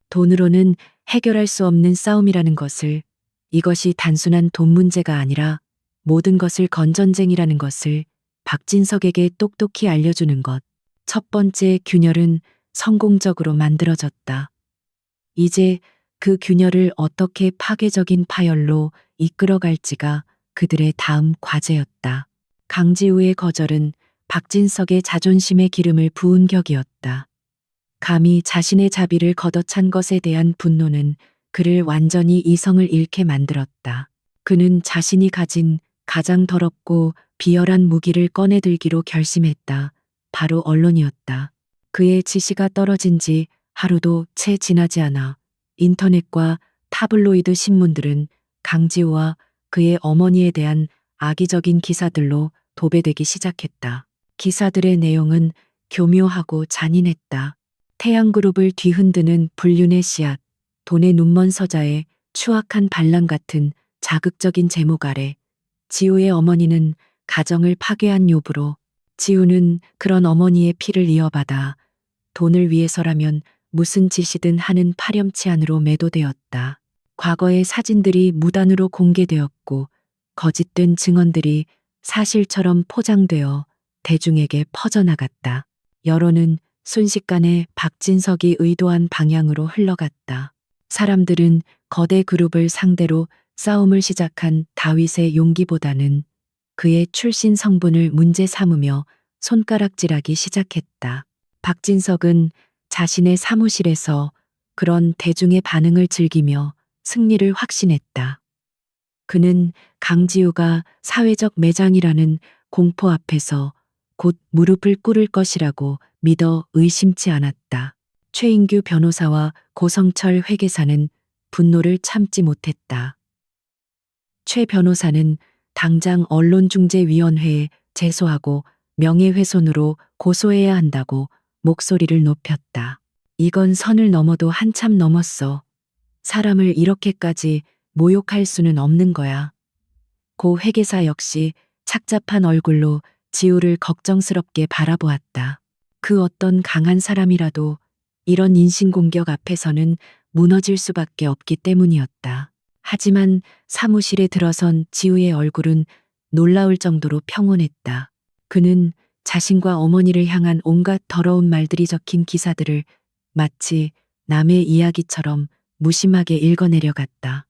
돈으로는 해결할 수 없는 싸움이라는 것을, 이것이 단순한 돈 문제가 아니라 모든 것을 건 전쟁이라는 것을 박진석에게 똑똑히 알려주는 것. 첫 번째 균열은 성공적으로 만들어졌다. 이제 그 균열을 어떻게 파괴적인 파열로 이끌어갈지가 그들의 다음 과제였다. 강지우의 거절은 박진석의 자존심에 기름을 부은 격이었다. 감히 자신의 자비를 걷어찬 것에 대한 분노는 그를 완전히 이성을 잃게 만들었다. 그는 자신이 가진 가장 더럽고 비열한 무기를 꺼내들기로 결심했다. 바로 언론이었다. 그의 지시가 떨어진 지 하루도 채 지나지 않아 인터넷과 타블로이드 신문들은 강지우와 그의 어머니에 대한 악의적인 기사들로 도배되기 시작했다. 기사들의 내용은 교묘하고 잔인했다. 태양그룹을 뒤흔드는 불륜의 씨앗, 돈의 눈먼 서자의 추악한 반란 같은 자극적인 제목 아래 지우의 어머니는 가정을 파괴한 요부로 지우는 그런 어머니의 피를 이어받아 돈을 위해서라면 무슨 짓이든 하는 파렴치한으로 매도되었다. 과거의 사진들이 무단으로 공개되었고 거짓된 증언들이 사실처럼 포장되어 대중에게 퍼져나갔다. 여론은 순식간에 박진석이 의도한 방향으로 흘러갔다. 사람들은 거대 그룹을 상대로 싸움을 시작한 다윗의 용기보다는 그의 출신 성분을 문제 삼으며 손가락질하기 시작했다. 박진석은 자신의 사무실에서 그런 대중의 반응을 즐기며 승리를 확신했다. 그는 강지우가 사회적 매장이라는 공포 앞에서 곧 무릎을 꿇을 것이라고 믿어 의심치 않았다. 최인규 변호사와 고성철 회계사는 분노를 참지 못했다. 최 변호사는 당장 언론중재위원회에 제소하고 명예훼손으로 고소해야 한다고 목소리를 높였다. 이건 선을 넘어도 한참 넘었어. 사람을 이렇게까지 모욕할 수는 없는 거야. 고 회계사 역시 착잡한 얼굴로 지우를 걱정스럽게 바라보았다. 그 어떤 강한 사람이라도 이런 인신공격 앞에서는 무너질 수밖에 없기 때문이었다. 하지만 사무실에 들어선 지우의 얼굴은 놀라울 정도로 평온했다. 그는 자신과 어머니를 향한 온갖 더러운 말들이 적힌 기사들을 마치 남의 이야기처럼 무심하게 읽어내려갔다.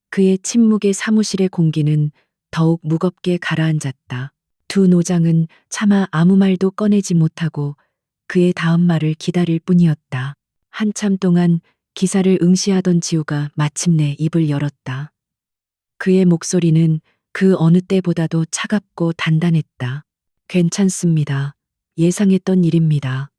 그의 침묵의 사무실의 공기는 더욱 무겁게 가라앉았다. 두 노장은 차마 아무 말도 꺼내지 못하고 그의 다음 말을 기다릴 뿐이었다. 한참 동안 기사를 응시하던 지우가 마침내 입을 열었다. 그의 목소리는 그 어느 때보다도 차갑고 단단했다. 괜찮습니다. 예상했던 일입니다.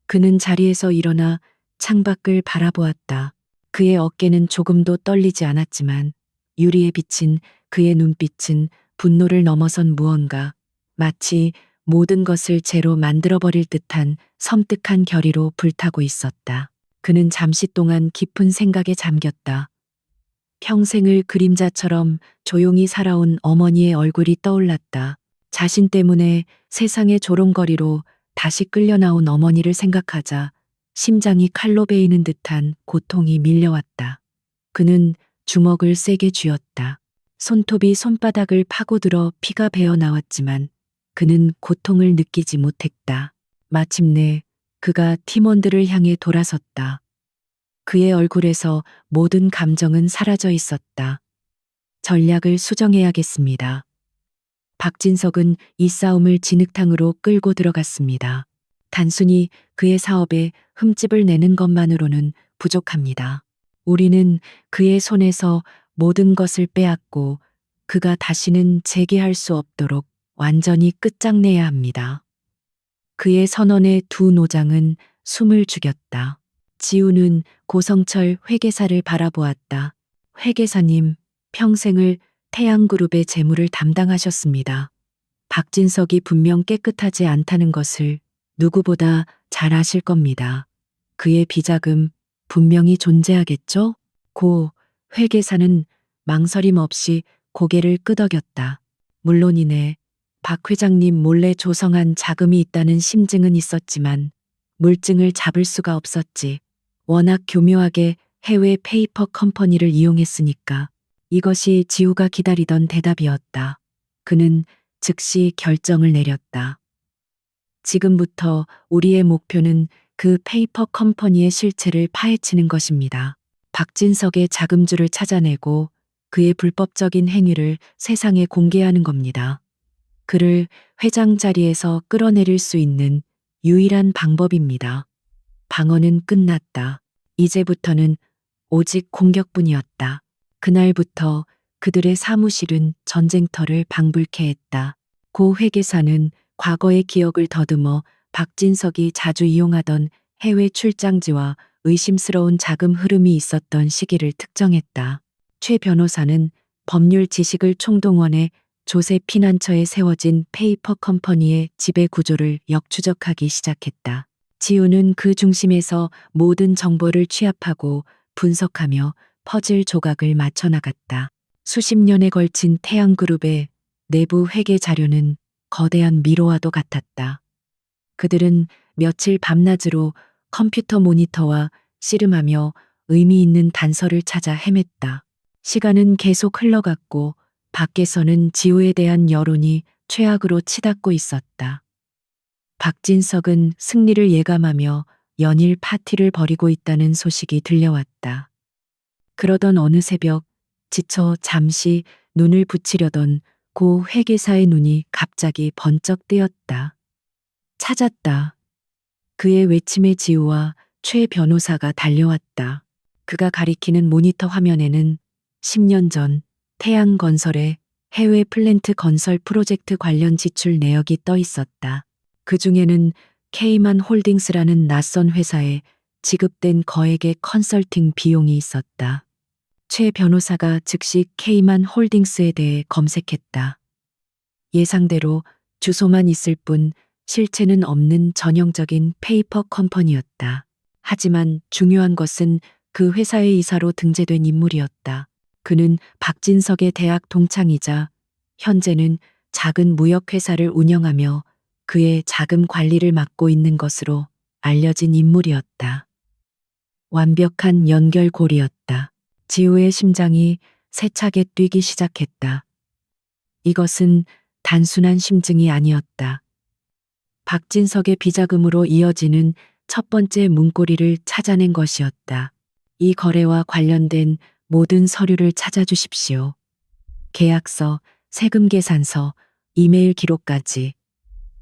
그는 자리에서 일어나 창밖을 바라보았다. 그의 어깨는 조금도 떨리지 않았지만 유리에 비친 그의 눈빛은 분노를 넘어선 무언가, 마치 모든 것을 재로 만들어버릴 듯한 섬뜩한 결의로 불타고 있었다. 그는 잠시 동안 깊은 생각에 잠겼다. 평생을 그림자처럼 조용히 살아온 어머니의 얼굴이 떠올랐다. 자신 때문에 세상의 조롱거리로 다시 끌려 나온 어머니를 생각하자 심장이 칼로 베이는 듯한 고통이 밀려왔다. 그는 주먹을 세게 쥐었다. 손톱이 손바닥을 파고들어 피가 배어 나왔지만 그는 고통을 느끼지 못했다. 마침내 그가 팀원들을 향해 돌아섰다. 그의 얼굴에서 모든 감정은 사라져 있었다. 전략을 수정해야겠습니다. 박진석은 이 싸움을 진흙탕으로 끌고 들어갔습니다. 단순히 그의 사업에 흠집을 내는 것만으로는 부족합니다. 우리는 그의 손에서 모든 것을 빼앗고 그가 다시는 재기할 수 없도록 완전히 끝장내야 합니다. 그의 선언에 두 노장은 숨을 죽였다. 지우는 고성철 회계사를 바라보았다. 회계사님, 평생을 태양그룹의 재무를 담당하셨습니다. 박진석이 분명 깨끗하지 않다는 것을 누구보다 잘 아실 겁니다. 그의 비자금 분명히 존재하겠죠? 고 회계사는 망설임 없이 고개를 끄덕였다. 물론이네. 박 회장님 몰래 조성한 자금이 있다는 심증은 있었지만 물증을 잡을 수가 없었지. 워낙 교묘하게 해외 페이퍼 컴퍼니를 이용했으니까. 이것이 지우가 기다리던 대답이었다. 그는 즉시 결정을 내렸다. 지금부터 우리의 목표는 그 페이퍼 컴퍼니의 실체를 파헤치는 것입니다. 박진석의 자금주를 찾아내고 그의 불법적인 행위를 세상에 공개하는 겁니다. 그를 회장 자리에서 끌어내릴 수 있는 유일한 방법입니다. 방어는 끝났다. 이제부터는 오직 공격뿐이었다. 그날부터 그들의 사무실은 전쟁터를 방불케 했다. 고 회계사는 과거의 기억을 더듬어 박진석이 자주 이용하던 해외 출장지와 의심스러운 자금 흐름이 있었던 시기를 특정했다. 최 변호사는 법률 지식을 총동원해 조세 피난처에 세워진 페이퍼 컴퍼니의 지배 구조를 역추적하기 시작했다. 지우는 그 중심에서 모든 정보를 취합하고 분석하며 퍼즐 조각을 맞춰 나갔다. 수십 년에 걸친 태양그룹의 내부 회계 자료는 거대한 미로와도 같았다. 그들은 며칠 밤낮으로 컴퓨터 모니터와 씨름하며 의미 있는 단서를 찾아 헤맸다. 시간은 계속 흘러갔고 밖에서는 지우에 대한 여론이 최악으로 치닫고 있었다. 박진석은 승리를 예감하며 연일 파티를 벌이고 있다는 소식이 들려왔다. 그러던 어느 새벽 지쳐 잠시 눈을 붙이려던 고 회계사의 눈이 갑자기 번쩍 뜨였다. 찾았다. 그의 외침에 지우와 최 변호사가 달려왔다. 그가 가리키는 모니터 화면에는 10년 전 태양건설의 해외 플랜트 건설 프로젝트 관련 지출 내역이 떠 있었다. 그 중에는 케이만 홀딩스라는 낯선 회사에 지급된 거액의 컨설팅 비용이 있었다. 최 변호사가 즉시 케이만 홀딩스에 대해 검색했다. 예상대로 주소만 있을 뿐 실체는 없는 전형적인 페이퍼 컴퍼니였다. 하지만 중요한 것은 그 회사의 이사로 등재된 인물이었다. 그는 박진석의 대학 동창이자 현재는 작은 무역회사를 운영하며 그의 자금 관리를 맡고 있는 것으로 알려진 인물이었다. 완벽한 연결고리였다. 지우의 심장이 세차게 뛰기 시작했다. 이것은 단순한 심증이 아니었다. 박진석의 비자금으로 이어지는 첫 번째 문고리를 찾아낸 것이었다. 이 거래와 관련된 모든 서류를 찾아주십시오. 계약서, 세금 계산서, 이메일 기록까지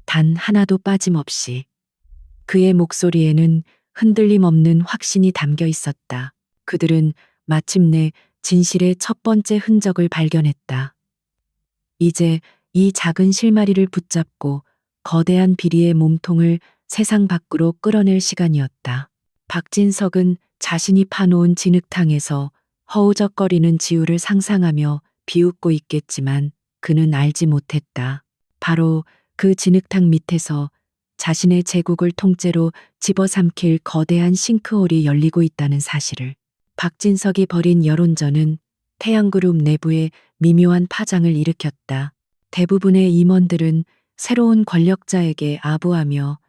단 하나도 빠짐없이. 그의 목소리에는 흔들림 없는 확신이 담겨 있었다. 그들은 마침내 진실의 첫 번째 흔적을 발견했다. 이제 이 작은 실마리를 붙잡고 거대한 비리의 몸통을 세상 밖으로 끌어낼 시간이었다. 박진석은 자신이 파놓은 진흙탕에서 허우적거리는 지우를 상상하며 비웃고 있겠지만 그는 알지 못했다. 바로 그 진흙탕 밑에서 자신의 제국을 통째로 집어삼킬 거대한 싱크홀이 열리고 있다는 사실을. 박진석이 벌인 여론전은 태양그룹 내부에 미묘한 파장을 일으켰다. 대부분의 임원들은 새로운 권력자에게 아부하며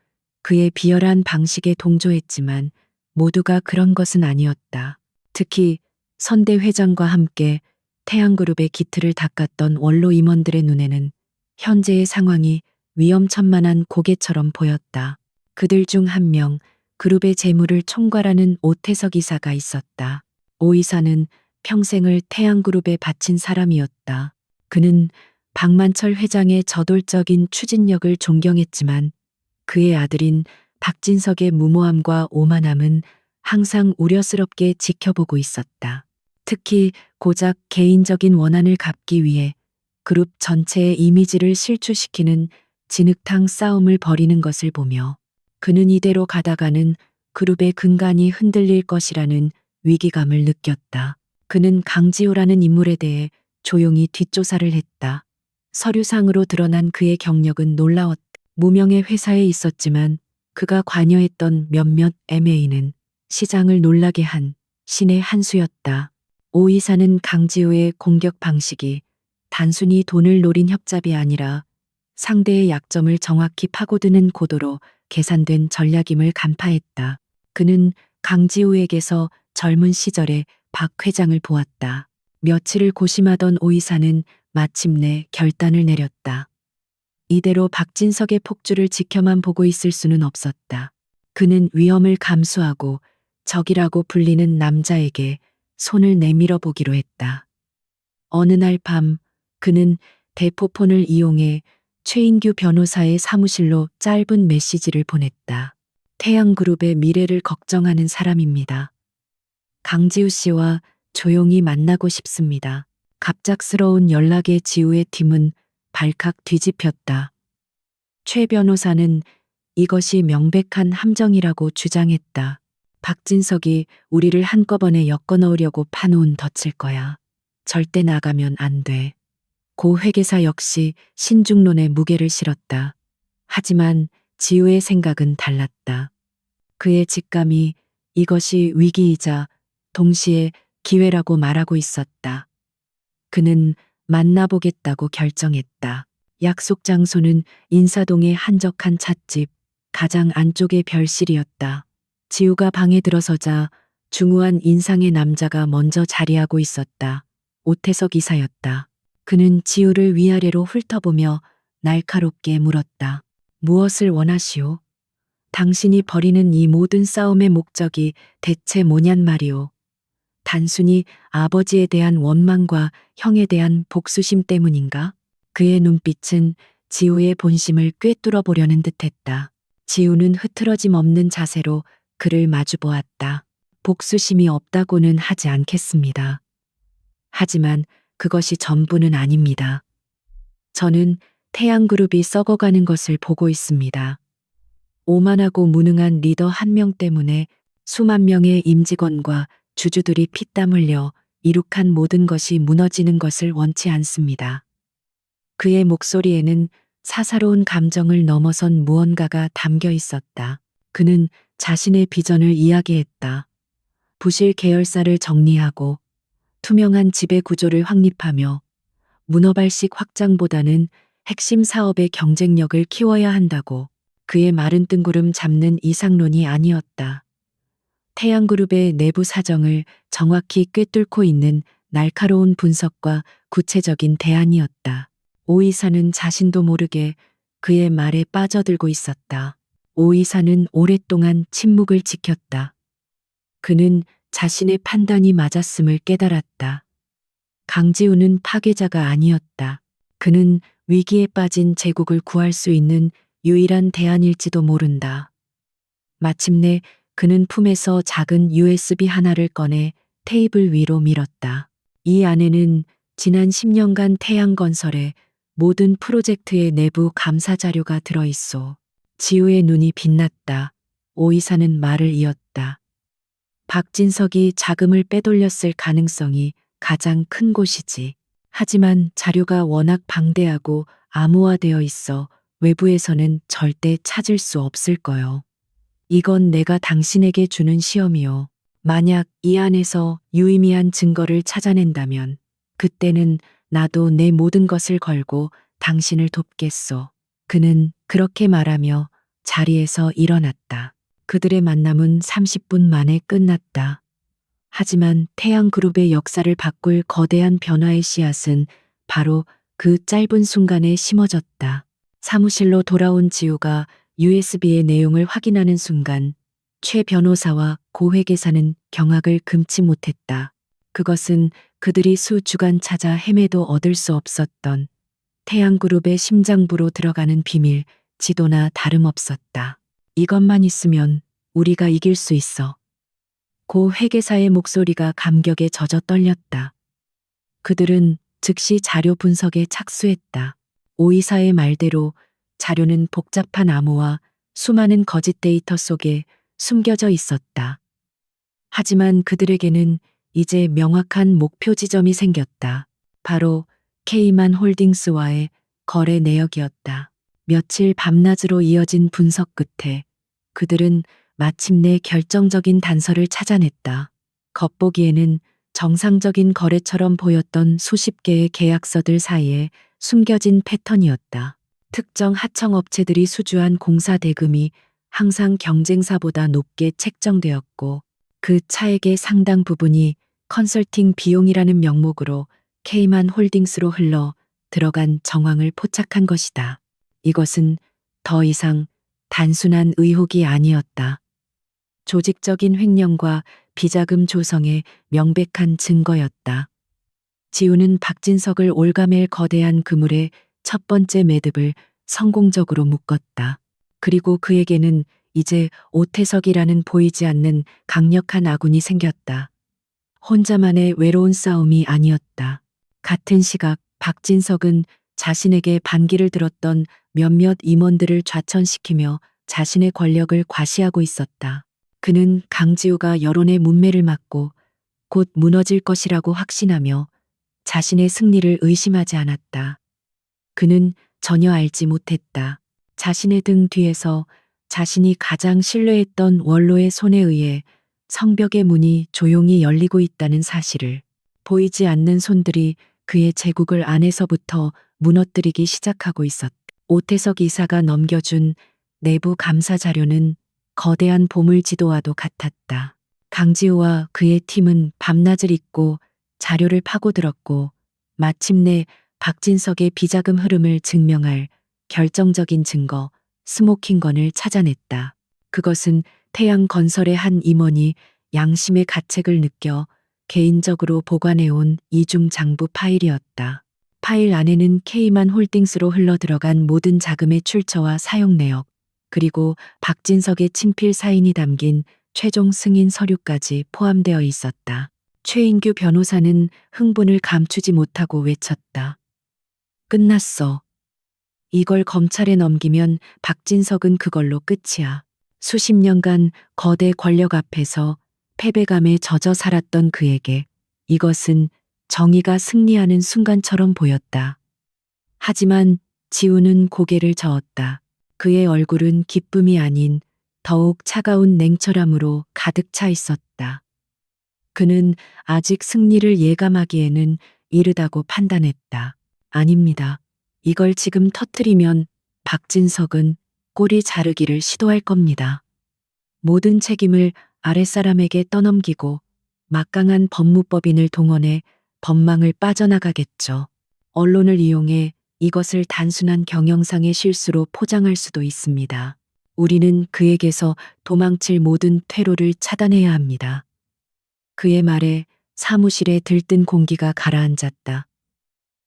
그의 비열한 방식에 동조했지만 모두가 그런 것은 아니었다. 특히 선대 회장과 함께 태양그룹의 기틀을 닦았던 원로 임원들의 눈에는 현재의 상황이 위험천만한 고개처럼 보였다. 그들 중 한 명, 그룹의 재물을 총괄하는 오태석 이사가 있었다. 오 이사는 평생을 태양그룹에 바친 사람이었다. 그는 박만철 회장의 저돌적인 추진력을 존경했지만 그의 아들인 박진석의 무모함과 오만함은 항상 우려스럽게 지켜보고 있었다. 특히 고작 개인적인 원한을 갚기 위해 그룹 전체의 이미지를 실추시키는 진흙탕 싸움을 벌이는 것을 보며 그는 이대로 가다가는 그룹의 근간이 흔들릴 것이라는 위기감을 느꼈다. 그는 강지호라는 인물에 대해 조용히 뒷조사를 했다. 서류상으로 드러난 그의 경력은 놀라웠다. 무명의 회사에 있었지만 그가 관여했던 몇몇 M&A는 시장을 놀라게 한 신의 한 수였다. 오 이사는 강지호의 공격 방식이 단순히 돈을 노린 협잡이 아니라 상대의 약점을 정확히 파고드는 고도로 계산된 전략임을 간파했다. 그는 강지호에게서 젊은 시절에 박 회장을 보았다. 며칠을 고심하던 오 이사는 마침내 결단을 내렸다. 이대로 박진석의 폭주를 지켜만 보고 있을 수는 없었다. 그는 위험을 감수하고 적이라고 불리는 남자에게 손을 내밀어 보기로 했다. 어느 날 밤 그는 대포폰을 이용해 최인규 변호사의 사무실로 짧은 메시지를 보냈다. 태양그룹의 미래를 걱정하는 사람입니다. 강지우 씨와 조용히 만나고 싶습니다. 갑작스러운 연락에 지우의 팀은 발칵 뒤집혔다. 최 변호사는 이것이 명백한 함정이라고 주장했다. 박진석이 우리를 한꺼번에 엮어넣으려고 파놓은 덫일 거야. 절대 나가면 안 돼. 고 회계사 역시 신중론에 무게를 실었다. 하지만 지우의 생각은 달랐다. 그의 직감이 이것이 위기이자 동시에 기회라고 말하고 있었다. 그는 만나보겠다고 결정했다. 약속 장소는 인사동의 한적한 찻집, 가장 안쪽의 별실이었다. 지우가 방에 들어서자 중후한 인상의 남자가 먼저 자리하고 있었다. 오태석 이사였다. 그는 지우를 위아래로 훑어보며 날카롭게 물었다. 무엇을 원하시오? 당신이 벌이는 이 모든 싸움의 목적이 대체 뭐냔 말이오. 단순히 아버지에 대한 원망과 형에 대한 복수심 때문인가? 그의 눈빛은 지우의 본심을 꿰뚫어 보려는 듯했다. 지우는 흐트러짐 없는 자세로 그를 마주보았다. 복수심이 없다고는 하지 않겠습니다. 하지만 그것이 전부는 아닙니다. 저는 태양그룹이 썩어가는 것을 보고 있습니다. 오만하고 무능한 리더 한 명 때문에 수만 명의 임직원과 주주들이 피땀 흘려 이룩한 모든 것이 무너지는 것을 원치 않습니다. 그의 목소리에는 사사로운 감정을 넘어선 무언가가 담겨 있었다. 그는 자신의 비전을 이야기했다. 부실 계열사를 정리하고 투명한 지배 구조를 확립하며 문어발식 확장보다는 핵심 사업의 경쟁력을 키워야 한다고. 그의 말은 뜬구름 잡는 이상론이 아니었다. 태양그룹의 내부 사정을 정확히 꿰뚫고 있는 날카로운 분석과 구체적인 대안이었다. 오 이사는 자신도 모르게 그의 말에 빠져들고 있었다. 오 이사는 오랫동안 침묵을 지켰다. 그는 자신의 판단이 맞았음을 깨달았다. 강지우는 파괴자가 아니었다. 그는 위기에 빠진 제국을 구할 수 있는 유일한 대안일지도 모른다. 마침내 그는 품에서 작은 USB 하나를 꺼내 테이블 위로 밀었다. 이 안에는 지난 10년간 태양건설의 모든 프로젝트의 내부 감사 자료가 들어있어. 지우의 눈이 빛났다. 오 이사는 말을 이었다. 박진석이 자금을 빼돌렸을 가능성이 가장 큰 곳이지. 하지만 자료가 워낙 방대하고 암호화되어 있어 외부에서는 절대 찾을 수 없을 거요. 이건 내가 당신에게 주는 시험이요. 만약 이 안에서 유의미한 증거를 찾아낸다면 그때는 나도 내 모든 것을 걸고 당신을 돕겠소. 그는 그렇게 말하며 자리에서 일어났다. 그들의 만남은 30분 만에 끝났다. 하지만 태양그룹의 역사를 바꿀 거대한 변화의 씨앗은 바로 그 짧은 순간에 심어졌다. 사무실로 돌아온 지우가 USB의 내용을 확인하는 순간 최 변호사와 고 회계사는 경악을 금치 못했다. 그것은 그들이 수주간 찾아 헤매도 얻을 수 없었던 태양그룹의 심장부로 들어가는 비밀 지도나 다름없었다. 이것만 있으면 우리가 이길 수 있어. 고 회계사의 목소리가 감격에 젖어 떨렸다. 그들은 즉시 자료 분석에 착수했다. 오 이사의 말대로 자료는 복잡한 암호와 수많은 거짓 데이터 속에 숨겨져 있었다. 하지만 그들에게는 이제 명확한 목표 지점이 생겼다. 바로 K만 홀딩스와의 거래 내역이었다. 며칠 밤낮으로 이어진 분석 끝에 그들은 마침내 결정적인 단서를 찾아냈다. 겉보기에는 정상적인 거래처럼 보였던 수십 개의 계약서들 사이에 숨겨진 패턴이었다. 특정 하청업체들이 수주한 공사 대금이 항상 경쟁사보다 높게 책정되었고 그 차액의 상당 부분이 컨설팅 비용이라는 명목으로 K만 홀딩스로 흘러 들어간 정황을 포착한 것이다. 이것은 더 이상 단순한 의혹이 아니었다. 조직적인 횡령과 비자금 조성의 명백한 증거였다. 지우는 박진석을 올가맬 거대한 그물의 첫 번째 매듭을 성공적으로 묶었다. 그리고 그에게는 이제 오태석이라는 보이지 않는 강력한 아군이 생겼다. 혼자만의 외로운 싸움이 아니었다. 같은 시각 박진석은 자신에게 반기를 들었던 몇몇 임원들을 좌천시키며 자신의 권력을 과시하고 있었다. 그는 강지우가 여론의 문매를 맞고 곧 무너질 것이라고 확신하며 자신의 승리를 의심하지 않았다. 그는 전혀 알지 못했다. 자신의 등 뒤에서 자신이 가장 신뢰했던 원로의 손에 의해 성벽의 문이 조용히 열리고 있다는 사실을. 보이지 않는 손들이 그의 제국을 안에서부터 무너뜨리기 시작하고 있었다. 오태석 이사가 넘겨준 내부 감사 자료는 거대한 보물 지도와도 같았다. 강지우와 그의 팀은 밤낮을 잇고 자료를 파고들었고 마침내 박진석의 비자금 흐름을 증명할 결정적인 증거 스모킹건을 찾아냈다. 그것은 태양건설의 한 임원이 양심의 가책을 느껴 개인적으로 보관해온 이중 장부 파일이었다. 파일 안에는 K만 홀딩스로 흘러들어간 모든 자금의 출처와 사용 내역, 그리고 박진석의 친필 사인이 담긴 최종 승인 서류까지 포함되어 있었다. 최인규 변호사는 흥분을 감추지 못하고 외쳤다. 끝났어. 이걸 검찰에 넘기면 박진석은 그걸로 끝이야. 수십 년간 거대 권력 앞에서 패배감에 젖어 살았던 그에게 이것은 정의가 승리하는 순간처럼 보였다. 하지만 지우는 고개를 저었다. 그의 얼굴은 기쁨이 아닌 더욱 차가운 냉철함으로 가득 차 있었다. 그는 아직 승리를 예감하기에는 이르다고 판단했다. 아닙니다. 이걸 지금 터뜨리면 박진석은 꼬리 자르기를 시도할 겁니다. 모든 책임을 아랫사람에게 떠넘기고 막강한 법무법인을 동원해 법망을 빠져나가겠죠. 언론을 이용해 이것을 단순한 경영상의 실수로 포장할 수도 있습니다. 우리는 그에게서 도망칠 모든 퇴로를 차단해야 합니다. 그의 말에 사무실에 들뜬 공기가 가라앉았다.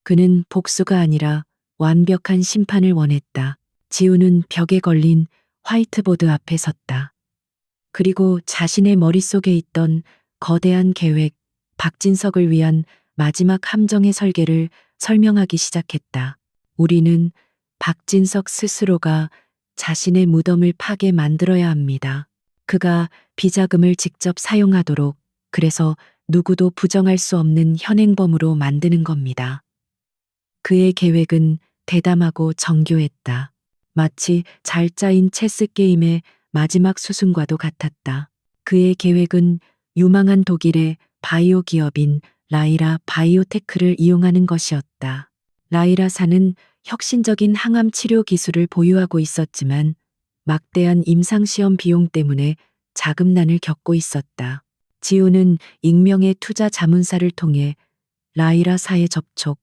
그는 복수가 아니라 완벽한 심판을 원했다. 지우는 벽에 걸린 화이트보드 앞에 섰다. 그리고 자신의 머릿속에 있던 거대한 계획, 박진석을 위한 마지막 함정의 설계를 설명하기 시작했다. 우리는 박진석 스스로가 자신의 무덤을 파게 만들어야 합니다. 그가 비자금을 직접 사용하도록, 그래서 누구도 부정할 수 없는 현행범으로 만드는 겁니다. 그의 계획은 대담하고 정교했다. 마치 잘 짜인 체스 게임의 마지막 수순과도 같았다. 그의 계획은 유망한 독일의 바이오 기업인 라이라 바이오테크를 이용하는 것이었다. 라이라사는 혁신적인 항암 치료 기술을 보유하고 있었지만 막대한 임상시험 비용 때문에 자금난을 겪고 있었다. 지우는 익명의 투자 자문사를 통해 라이라사에 접촉,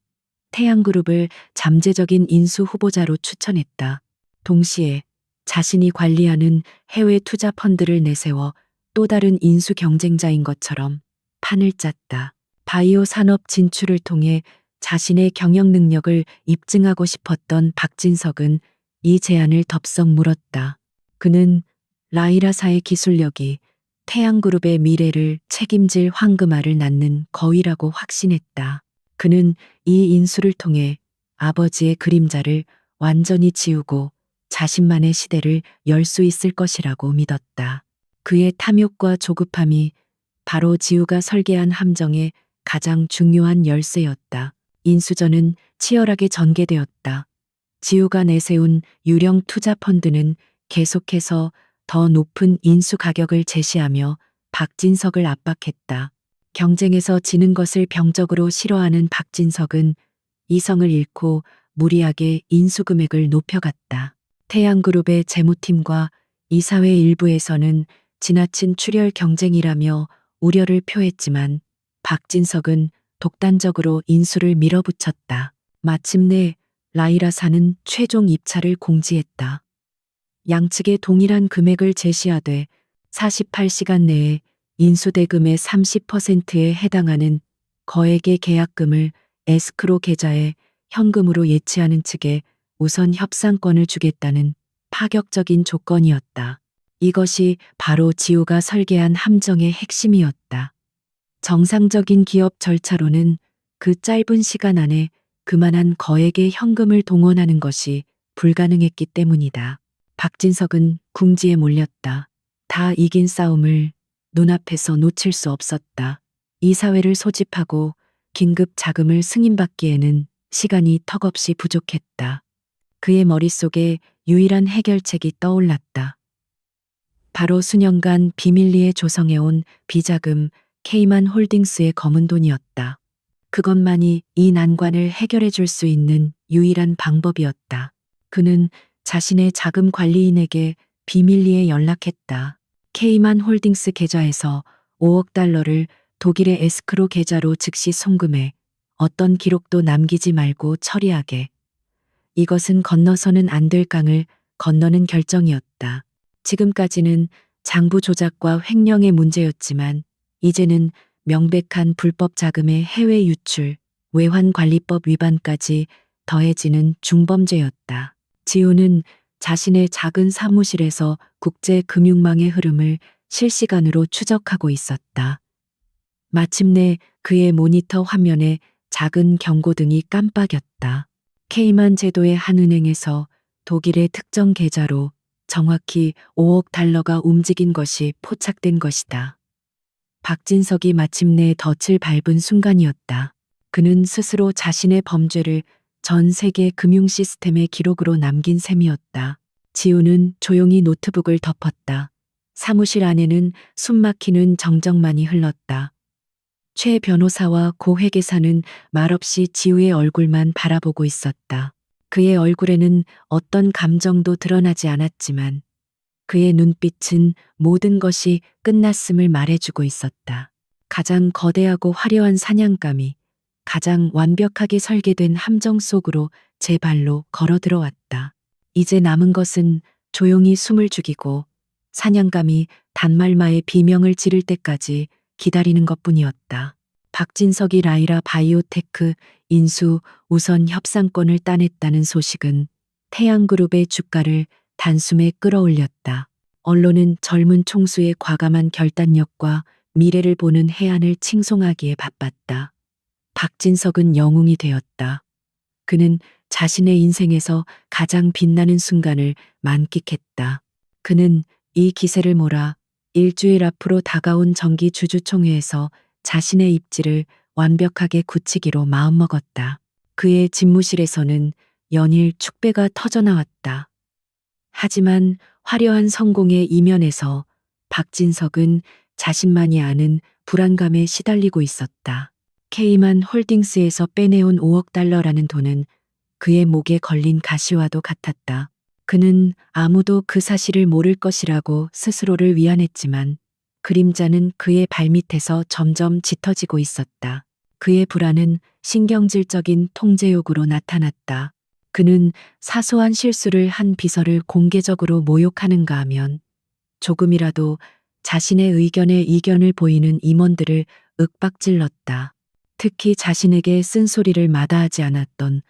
태양그룹을 잠재적인 인수 후보자로 추천했다. 동시에 자신이 관리하는 해외 투자 펀드를 내세워 또 다른 인수 경쟁자인 것처럼 판을 짰다. 바이오 산업 진출을 통해 자신의 경영 능력을 입증하고 싶었던 박진석은 이 제안을 덥석 물었다. 그는 라이라사의 기술력이 태양그룹의 미래를 책임질 황금알을 낳는 거위라고 확신했다. 그는 이 인수를 통해 아버지의 그림자를 완전히 지우고 자신만의 시대를 열 수 있을 것이라고 믿었다. 그의 탐욕과 조급함이 바로 지우가 설계한 함정의 가장 중요한 열쇠였다. 인수전은 치열하게 전개되었다. 지우가 내세운 유령 투자 펀드는 계속해서 더 높은 인수 가격을 제시하며 박진석을 압박했다. 경쟁에서 지는 것을 병적으로 싫어하는 박진석은 이성을 잃고 무리하게 인수 금액을 높여갔다. 태양그룹의 재무팀과 이사회 일부에서는 지나친 출혈 경쟁이라며 우려를 표했지만 박진석은 독단적으로 인수를 밀어붙였다. 마침내 라이라사는 최종 입찰을 공지했다. 양측에 동일한 금액을 제시하되 48시간 내에 인수대금의 30%에 해당하는 거액의 계약금을 에스크로 계좌에 현금으로 예치하는 측에 우선 협상권을 주겠다는 파격적인 조건이었다. 이것이 바로 지우가 설계한 함정의 핵심이었다. 정상적인 기업 절차로는 그 짧은 시간 안에 그만한 거액의 현금을 동원하는 것이 불가능했기 때문이다. 박진석은 궁지에 몰렸다. 다 이긴 싸움을 눈앞에서 놓칠 수 없었다. 이사회를 소집하고 긴급 자금을 승인받기에는 시간이 턱없이 부족했다. 그의 머릿속에 유일한 해결책이 떠올랐다. 바로 수년간 비밀리에 조성해온 비자금 케이만 홀딩스의 검은 돈이었다. 그것만이 이 난관을 해결해 줄 수 있는 유일한 방법이었다. 그는 자신의 자금 관리인에게 비밀리에 연락했다. 케이만 홀딩스 계좌에서 5억 달러를 독일의 에스크로 계좌로 즉시 송금해 어떤 기록도 남기지 말고 처리하게. 이것은 건너서는 안 될 강을 건너는 결정이었다. 지금까지는 장부 조작과 횡령의 문제였지만 이제는 명백한 불법 자금의 해외 유출, 외환관리법 위반까지 더해지는 중범죄였다. 지우는 자신의 작은 사무실에서 국제 금융망의 흐름을 실시간으로 추적하고 있었다. 마침내 그의 모니터 화면에 작은 경고등이 깜빡였다. 케이만 제도의 한 은행에서 독일의 특정 계좌로 정확히 5억 달러가 움직인 것이 포착된 것이다. 박진석이 마침내 덫을 밟은 순간이었다. 그는 스스로 자신의 범죄를 전 세계 금융 시스템의 기록으로 남긴 셈이었다. 지우는 조용히 노트북을 덮었다. 사무실 안에는 숨막히는 정적만이 흘렀다. 최 변호사와 고 회계사는 말없이 지우의 얼굴만 바라보고 있었다. 그의 얼굴에는 어떤 감정도 드러나지 않았지만 그의 눈빛은 모든 것이 끝났음을 말해주고 있었다. 가장 거대하고 화려한 사냥감이 가장 완벽하게 설계된 함정 속으로 제 발로 걸어 들어왔다. 이제 남은 것은 조용히 숨을 죽이고 사냥감이 단말마의 비명을 지를 때까지 기다리는 것뿐이었다. 박진석이 라이라 바이오테크 인수 우선 협상권을 따냈다는 소식은 태양그룹의 주가를 단숨에 끌어올렸다. 언론은 젊은 총수의 과감한 결단력과 미래를 보는 해안을 칭송하기에 바빴다. 박진석은 영웅이 되었다. 그는 자신의 인생에서 가장 빛나는 순간을 만끽했다. 그는 이 기세를 몰아 일주일 앞으로 다가온 정기 주주총회에서 자신의 입지를 완벽하게 굳히기로 마음먹었다. 그의 집무실에서는 연일 축배가 터져나왔다. 하지만 화려한 성공의 이면에서 박진석은 자신만이 아는 불안감에 시달리고 있었다. K만 홀딩스에서 빼내온 5억 달러라는 돈은 그의 목에 걸린 가시와도 같았다. 그는 아무도 그 사실을 모를 것이라고 스스로를 위안했지만 그림자는 그의 발밑에서 점점 짙어지고 있었다. 그의 불안은 신경질적인 통제욕으로 나타났다. 그는 사소한 실수를 한 비서를 공개적으로 모욕하는가 하면 조금이라도 자신의 의견에 이견을 보이는 임원들을 윽박질렀다. 특히 자신에게 쓴소리를 마다하지 않았던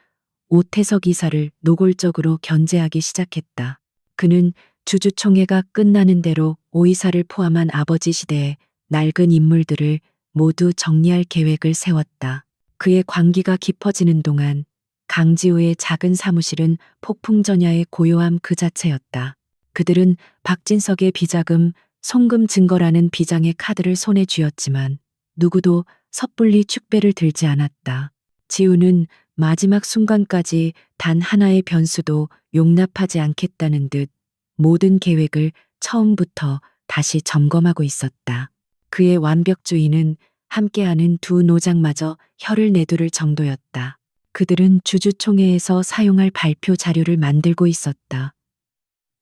오태석 이사를 노골적으로 견제하기 시작했다. 그는 주주총회가 끝나는 대로 오 이사를 포함한 아버지 시대의 낡은 인물들을 모두 정리할 계획을 세웠다. 그의 관기가 깊어지는 동안 강지우의 작은 사무실은 폭풍전야의 고요함 그 자체였다. 그들은 박진석의 비자금, 송금 증거라는 비장의 카드를 손에 쥐었지만 누구도 섣불리 축배를 들지 않았다. 지우는 마지막 순간까지 단 하나의 변수도 용납하지 않겠다는 듯 모든 계획을 처음부터 다시 점검하고 있었다. 그의 완벽주의는 함께하는 두 노장마저 혀를 내두를 정도였다. 그들은 주주총회에서 사용할 발표 자료를 만들고 있었다.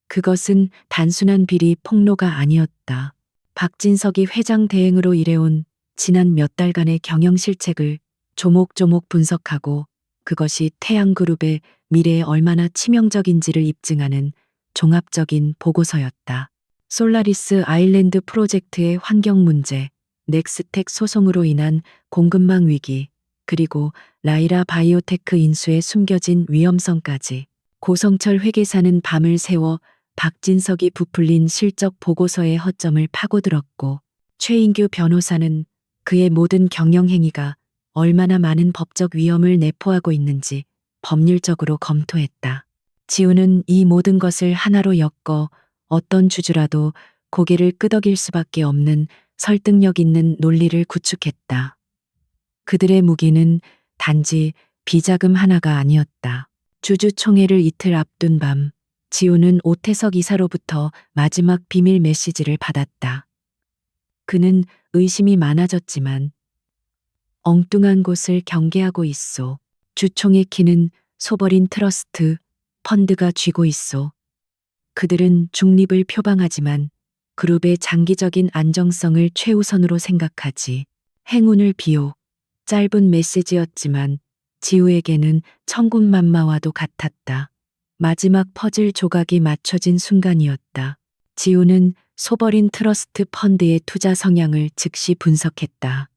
그것은 단순한 비리 폭로가 아니었다. 박진석이 회장 대행으로 일해온 지난 몇 달간의 경영 실책을 조목조목 분석하고 그것이 태양그룹의 미래에 얼마나 치명적인지를 입증하는 종합적인 보고서였다. 솔라리스 아일랜드 프로젝트의 환경 문제, 넥스텍 소송으로 인한 공급망 위기, 그리고 라이라 바이오테크 인수의 숨겨진 위험성까지 고성철 회계사는 밤을 새워 박진석이 부풀린 실적 보고서의 허점을 파고들었고 최인규 변호사는 그의 모든 경영 행위가 얼마나 많은 법적 위험을 내포하고 있는지 법률적으로 검토했다. 지우는 이 모든 것을 하나로 엮어 어떤 주주라도 고개를 끄덕일 수밖에 없는 설득력 있는 논리를 구축했다. 그들의 무기는 단지 비자금 하나가 아니었다. 주주총회를 이틀 앞둔 밤, 지우는 오태석 이사로부터 마지막 비밀 메시지를 받았다. 그는 의심이 많아졌지만 엉뚱한 곳을 경계하고 있소. 주총의 키는 소버린 트러스트 펀드가 쥐고 있소. 그들은 중립을 표방하지만 그룹의 장기적인 안정성을 최우선으로 생각하지. 행운을 비호. 짧은 메시지였지만 지우에게는 천군만마와도 같았다. 마지막 퍼즐 조각이 맞춰진 순간이었다. 지우는 소버린 트러스트 펀드의 투자 성향을 즉시 분석했다.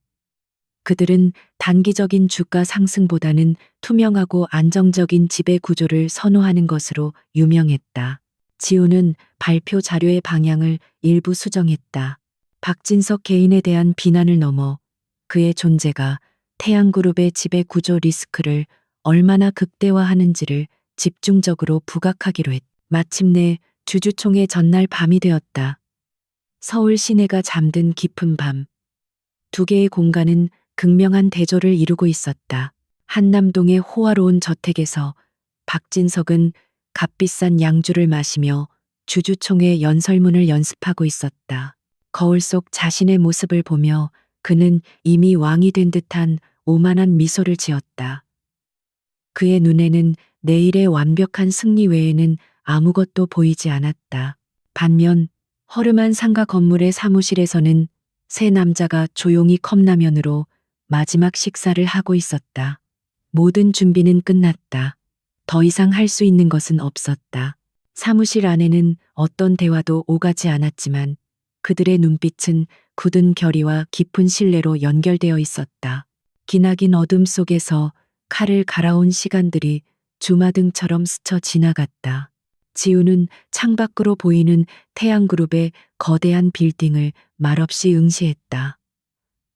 그들은 단기적인 주가 상승보다는 투명하고 안정적인 지배 구조를 선호하는 것으로 유명했다. 지우는 발표 자료의 방향을 일부 수정했다. 박진석 개인에 대한 비난을 넘어 그의 존재가 태양그룹의 지배 구조 리스크를 얼마나 극대화하는지를 집중적으로 부각하기로 했다. 마침내 주주총회 전날 밤이 되었다. 서울 시내가 잠든 깊은 밤. 두 개의 공간은 극명한 대조를 이루고 있었다. 한남동의 호화로운 저택에서 박진석은 값비싼 양주를 마시며 주주총회 연설문을 연습하고 있었다. 거울 속 자신의 모습을 보며 그는 이미 왕이 된 듯한 오만한 미소를 지었다. 그의 눈에는 내일의 완벽한 승리 외에는 아무것도 보이지 않았다. 반면 허름한 상가 건물의 사무실에서는 세 남자가 조용히 컵라면으로 마지막 식사를 하고 있었다. 모든 준비는 끝났다. 더 이상 할 수 있는 것은 없었다. 사무실 안에는 어떤 대화도 오가지 않았지만 그들의 눈빛은 굳은 결의와 깊은 신뢰로 연결되어 있었다. 기나긴 어둠 속에서 칼을 갈아온 시간들이 주마등처럼 스쳐 지나갔다. 지우는 창밖으로 보이는 태양그룹의 거대한 빌딩을 말없이 응시했다.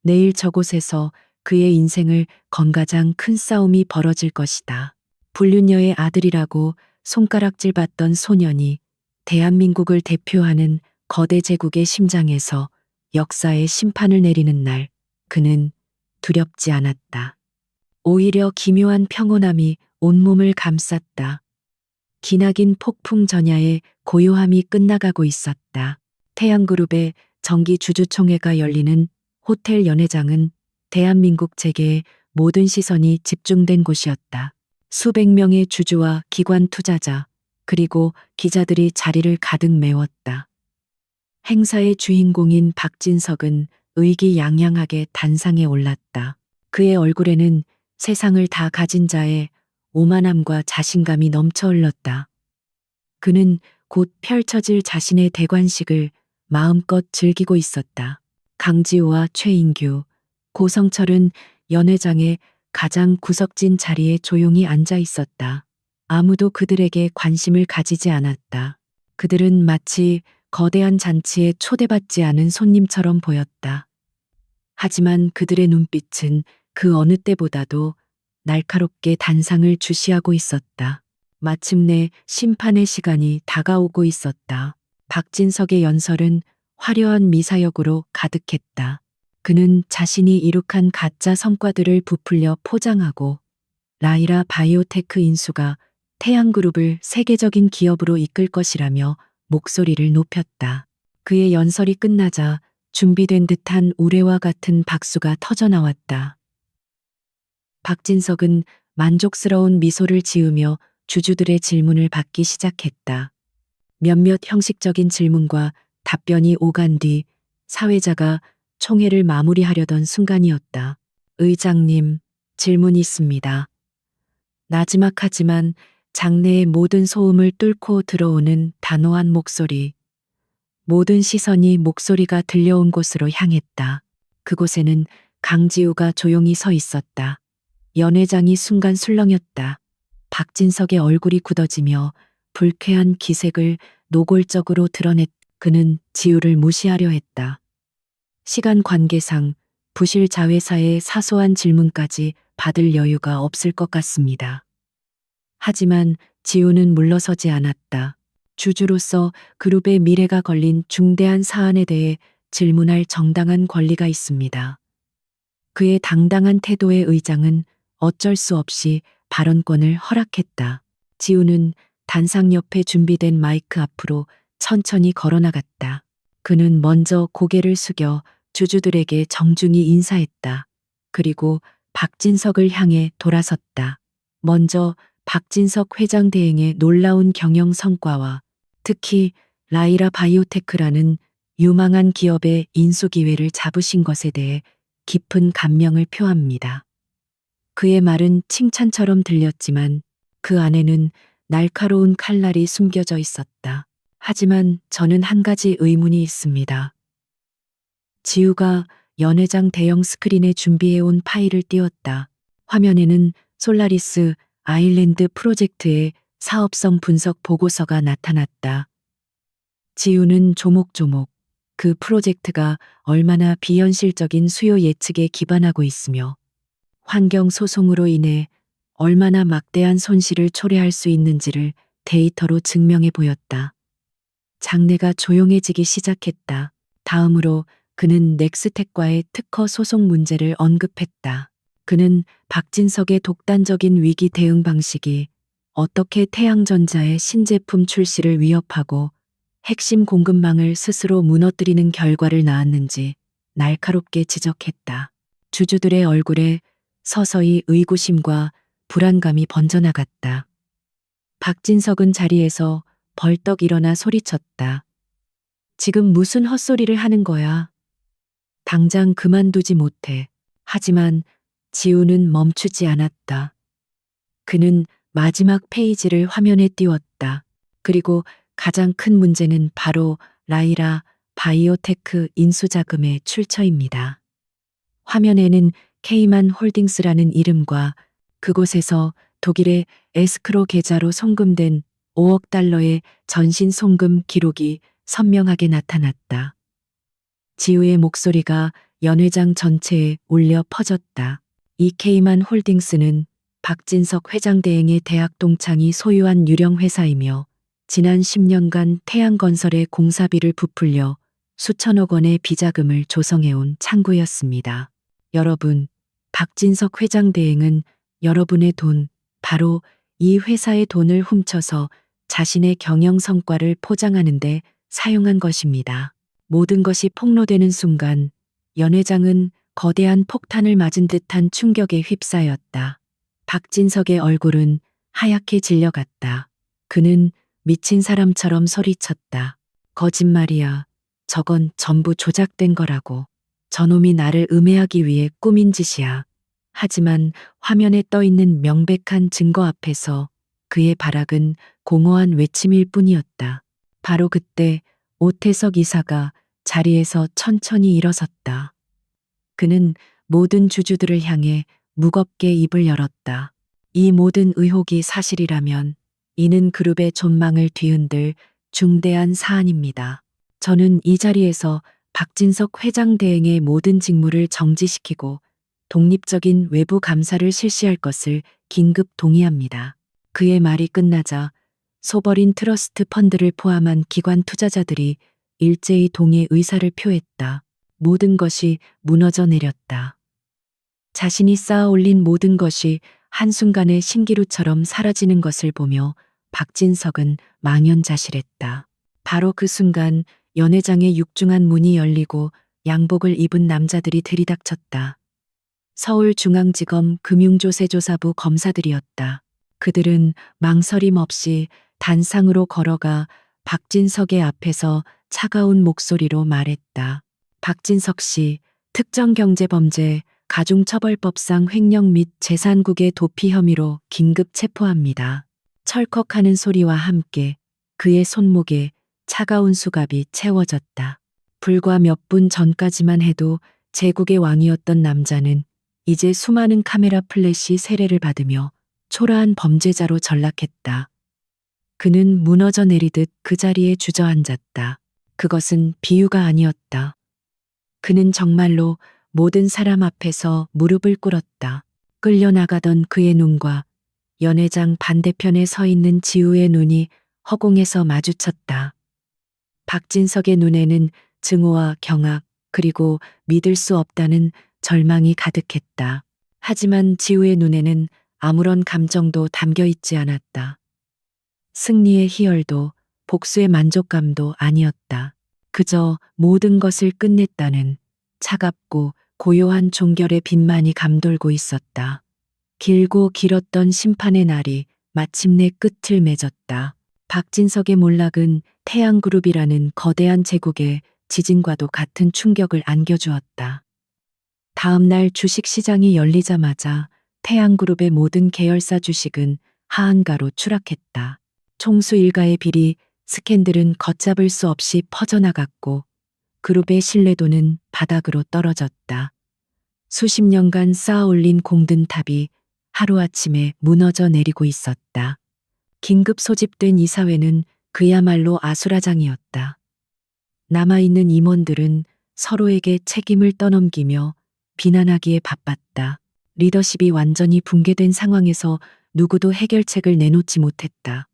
내일 저곳에서 그의 인생을 건 가장 큰 싸움이 벌어질 것이다. 불륜녀의 아들이라고 손가락질 받던 소년이 대한민국을 대표하는 거대 제국의 심장에서 역사의 심판을 내리는 날, 그는 두렵지 않았다. 오히려 기묘한 평온함이 온몸을 감쌌다. 기나긴 폭풍 전야의 고요함이 끝나가고 있었다. 태양그룹의 정기 주주총회가 열리는 호텔 연회장은 대한민국 재계의 모든 시선이 집중된 곳이었다. 수백 명의 주주와 기관 투자자, 그리고 기자들이 자리를 가득 메웠다. 행사의 주인공인 박진석은 의기양양하게 단상에 올랐다. 그의 얼굴에는 세상을 다 가진 자의 오만함과 자신감이 넘쳐 흘렀다. 그는 곧 펼쳐질 자신의 대관식을 마음껏 즐기고 있었다. 강지우와 최인규, 고성철은 연회장의 가장 구석진 자리에 조용히 앉아 있었다. 아무도 그들에게 관심을 가지지 않았다. 그들은 마치 거대한 잔치에 초대받지 않은 손님처럼 보였다. 하지만 그들의 눈빛은 그 어느 때보다도 날카롭게 단상을 주시하고 있었다. 마침내 심판의 시간이 다가오고 있었다. 박진석의 연설은 화려한 미사역으로 가득했다. 그는 자신이 이룩한 가짜 성과들을 부풀려 포장하고 라이라 바이오테크 인수가 태양그룹을 세계적인 기업으로 이끌 것이라며 목소리를 높였다. 그의 연설이 끝나자 준비된 듯한 우레와 같은 박수가 터져나왔다. 박진석은 만족스러운 미소를 지으며 주주들의 질문을 받기 시작했다. 몇몇 형식적인 질문과 답변이 오간 뒤 사회자가 총회를 마무리하려던 순간이었다. 의장님, 질문 있습니다. 나지막하지만 장내의 모든 소음을 뚫고 들어오는 단호한 목소리. 모든 시선이 목소리가 들려온 곳으로 향했다. 그곳에는 강지우가 조용히 서 있었다. 연회장이 순간 술렁였다. 박진석의 얼굴이 굳어지며 불쾌한 기색을 노골적으로 드러냈. 그는 지우를 무시하려 했다. 시간 관계상 부실 자회사의 사소한 질문까지 받을 여유가 없을 것 같습니다. 하지만 지우는 물러서지 않았다. 주주로서 그룹의 미래가 걸린 중대한 사안에 대해 질문할 정당한 권리가 있습니다. 그의 당당한 태도의 의장은 어쩔 수 없이 발언권을 허락했다. 지우는 단상 옆에 준비된 마이크 앞으로 천천히 걸어나갔다. 그는 먼저 고개를 숙여 주주들에게 정중히 인사했다. 그리고 박진석을 향해 돌아섰다. 먼저 박진석 회장 대행의 놀라운 경영 성과와 특히 라이라 바이오테크라는 유망한 기업의 인수 기회를 잡으신 것에 대해 깊은 감명을 표합니다. 그의 말은 칭찬처럼 들렸지만 그 안에는 날카로운 칼날이 숨겨져 있었다. 하지만 저는 한 가지 의문이 있습니다. 지우가 연회장 대형 스크린에 준비해온 파일을 띄웠다. 화면에는 솔라리스 아일랜드 프로젝트의 사업성 분석 보고서가 나타났다. 지우는 조목조목 그 프로젝트가 얼마나 비현실적인 수요 예측에 기반하고 있으며 환경 소송으로 인해 얼마나 막대한 손실을 초래할 수 있는지를 데이터로 증명해 보였다. 장내가 조용해지기 시작했다. 다음으로 그는 넥스텍과의 특허 소송 문제를 언급했다. 그는 박진석의 독단적인 위기 대응 방식이 어떻게 태양전자의 신제품 출시를 위협하고 핵심 공급망을 스스로 무너뜨리는 결과를 낳았는지 날카롭게 지적했다. 주주들의 얼굴에 서서히 의구심과 불안감이 번져나갔다. 박진석은 자리에서 벌떡 일어나 소리쳤다. 지금 무슨 헛소리를 하는 거야? 당장 그만두지 못해. 하지만 지우는 멈추지 않았다. 그는 마지막 페이지를 화면에 띄웠다. 그리고 가장 큰 문제는 바로 라이라 바이오테크 인수자금의 출처입니다. 화면에는 케이만 홀딩스라는 이름과 그곳에서 독일의 에스크로 계좌로 송금된 5억 달러의 전신 송금 기록이 선명하게 나타났다. 지우의 목소리가 연회장 전체에 울려 퍼졌다. 이 케이만 홀딩스는 박진석 회장 대행의 대학 동창이 소유한 유령 회사이며 지난 10년간 태양건설의 공사비를 부풀려 수천억 원의 비자금을 조성해온 창구였습니다. 여러분, 박진석 회장 대행은 여러분의 돈, 바로 이 회사의 돈을 훔쳐서 자신의 경영 성과를 포장하는데 사용한 것입니다. 모든 것이 폭로되는 순간 연 회장은 거대한 폭탄을 맞은 듯한 충격에 휩싸였다. 박진석의 얼굴은 하얗게 질려갔다. 그는 미친 사람처럼 소리쳤다. 거짓말이야. 저건 전부 조작된 거라고. 저놈이 나를 음해하기 위해 꾸민 짓이야. 하지만 화면에 떠 있는 명백한 증거 앞에서 그의 발악은 공허한 외침일 뿐이었다. 바로 그때 오태석 이사가 자리에서 천천히 일어섰다. 그는 모든 주주들을 향해 무겁게 입을 열었다. 이 모든 의혹이 사실이라면 이는 그룹의 존망을 뒤흔들 중대한 사안입니다. 저는 이 자리에서 박진석 회장 대행의 모든 직무를 정지시키고 독립적인 외부 감사를 실시할 것을 긴급 동의합니다. 그의 말이 끝나자 소버린 트러스트 펀드를 포함한 기관 투자자들이 일제히 동의 의사를 표했다. 모든 것이 무너져 내렸다. 자신이 쌓아 올린 모든 것이 한순간에 신기루처럼 사라지는 것을 보며 박진석은 망연자실했다. 바로 그 순간 연회장의 육중한 문이 열리고 양복을 입은 남자들이 들이닥쳤다. 서울중앙지검 금융조세조사부 검사들이었다. 그들은 망설임 없이 단상으로 걸어가 박진석의 앞에서 차가운 목소리로 말했다. 박진석 씨, 특정경제범죄, 가중처벌법상 횡령 및 재산국의 도피 혐의로 긴급 체포합니다. 철컥하는 소리와 함께 그의 손목에 차가운 수갑이 채워졌다. 불과 몇 분 전까지만 해도 제국의 왕이었던 남자는 이제 수많은 카메라 플래시 세례를 받으며 초라한 범죄자로 전락했다. 그는 무너져 내리듯 그 자리에 주저앉았다. 그것은 비유가 아니었다. 그는 정말로 모든 사람 앞에서 무릎을 꿇었다. 끌려나가던 그의 눈과 연회장 반대편에 서 있는 지우의 눈이 허공에서 마주쳤다. 박진석의 눈에는 증오와 경악, 그리고 믿을 수 없다는 절망이 가득했다. 하지만 지우의 눈에는 아무런 감정도 담겨 있지 않았다. 승리의 희열도 복수의 만족감도 아니었다. 그저 모든 것을 끝냈다는 차갑고 고요한 종결의 빛만이 감돌고 있었다. 길고 길었던 심판의 날이 마침내 끝을 맺었다. 박진석의 몰락은 태양그룹이라는 거대한 제국의 지진과도 같은 충격을 안겨주었다. 다음 날 주식시장이 열리자마자 태양그룹의 모든 계열사 주식은 하한가로 추락했다. 총수 일가의 비리, 스캔들은 걷잡을 수 없이 퍼져나갔고 그룹의 신뢰도는 바닥으로 떨어졌다. 수십 년간 쌓아올린 공든탑이 하루아침에 무너져 내리고 있었다. 긴급 소집된 이사회는 그야말로 아수라장이었다. 남아있는 임원들은 서로에게 책임을 떠넘기며 비난하기에 바빴다. 리더십이 완전히 붕괴된 상황에서 누구도 해결책을 내놓지 못했다.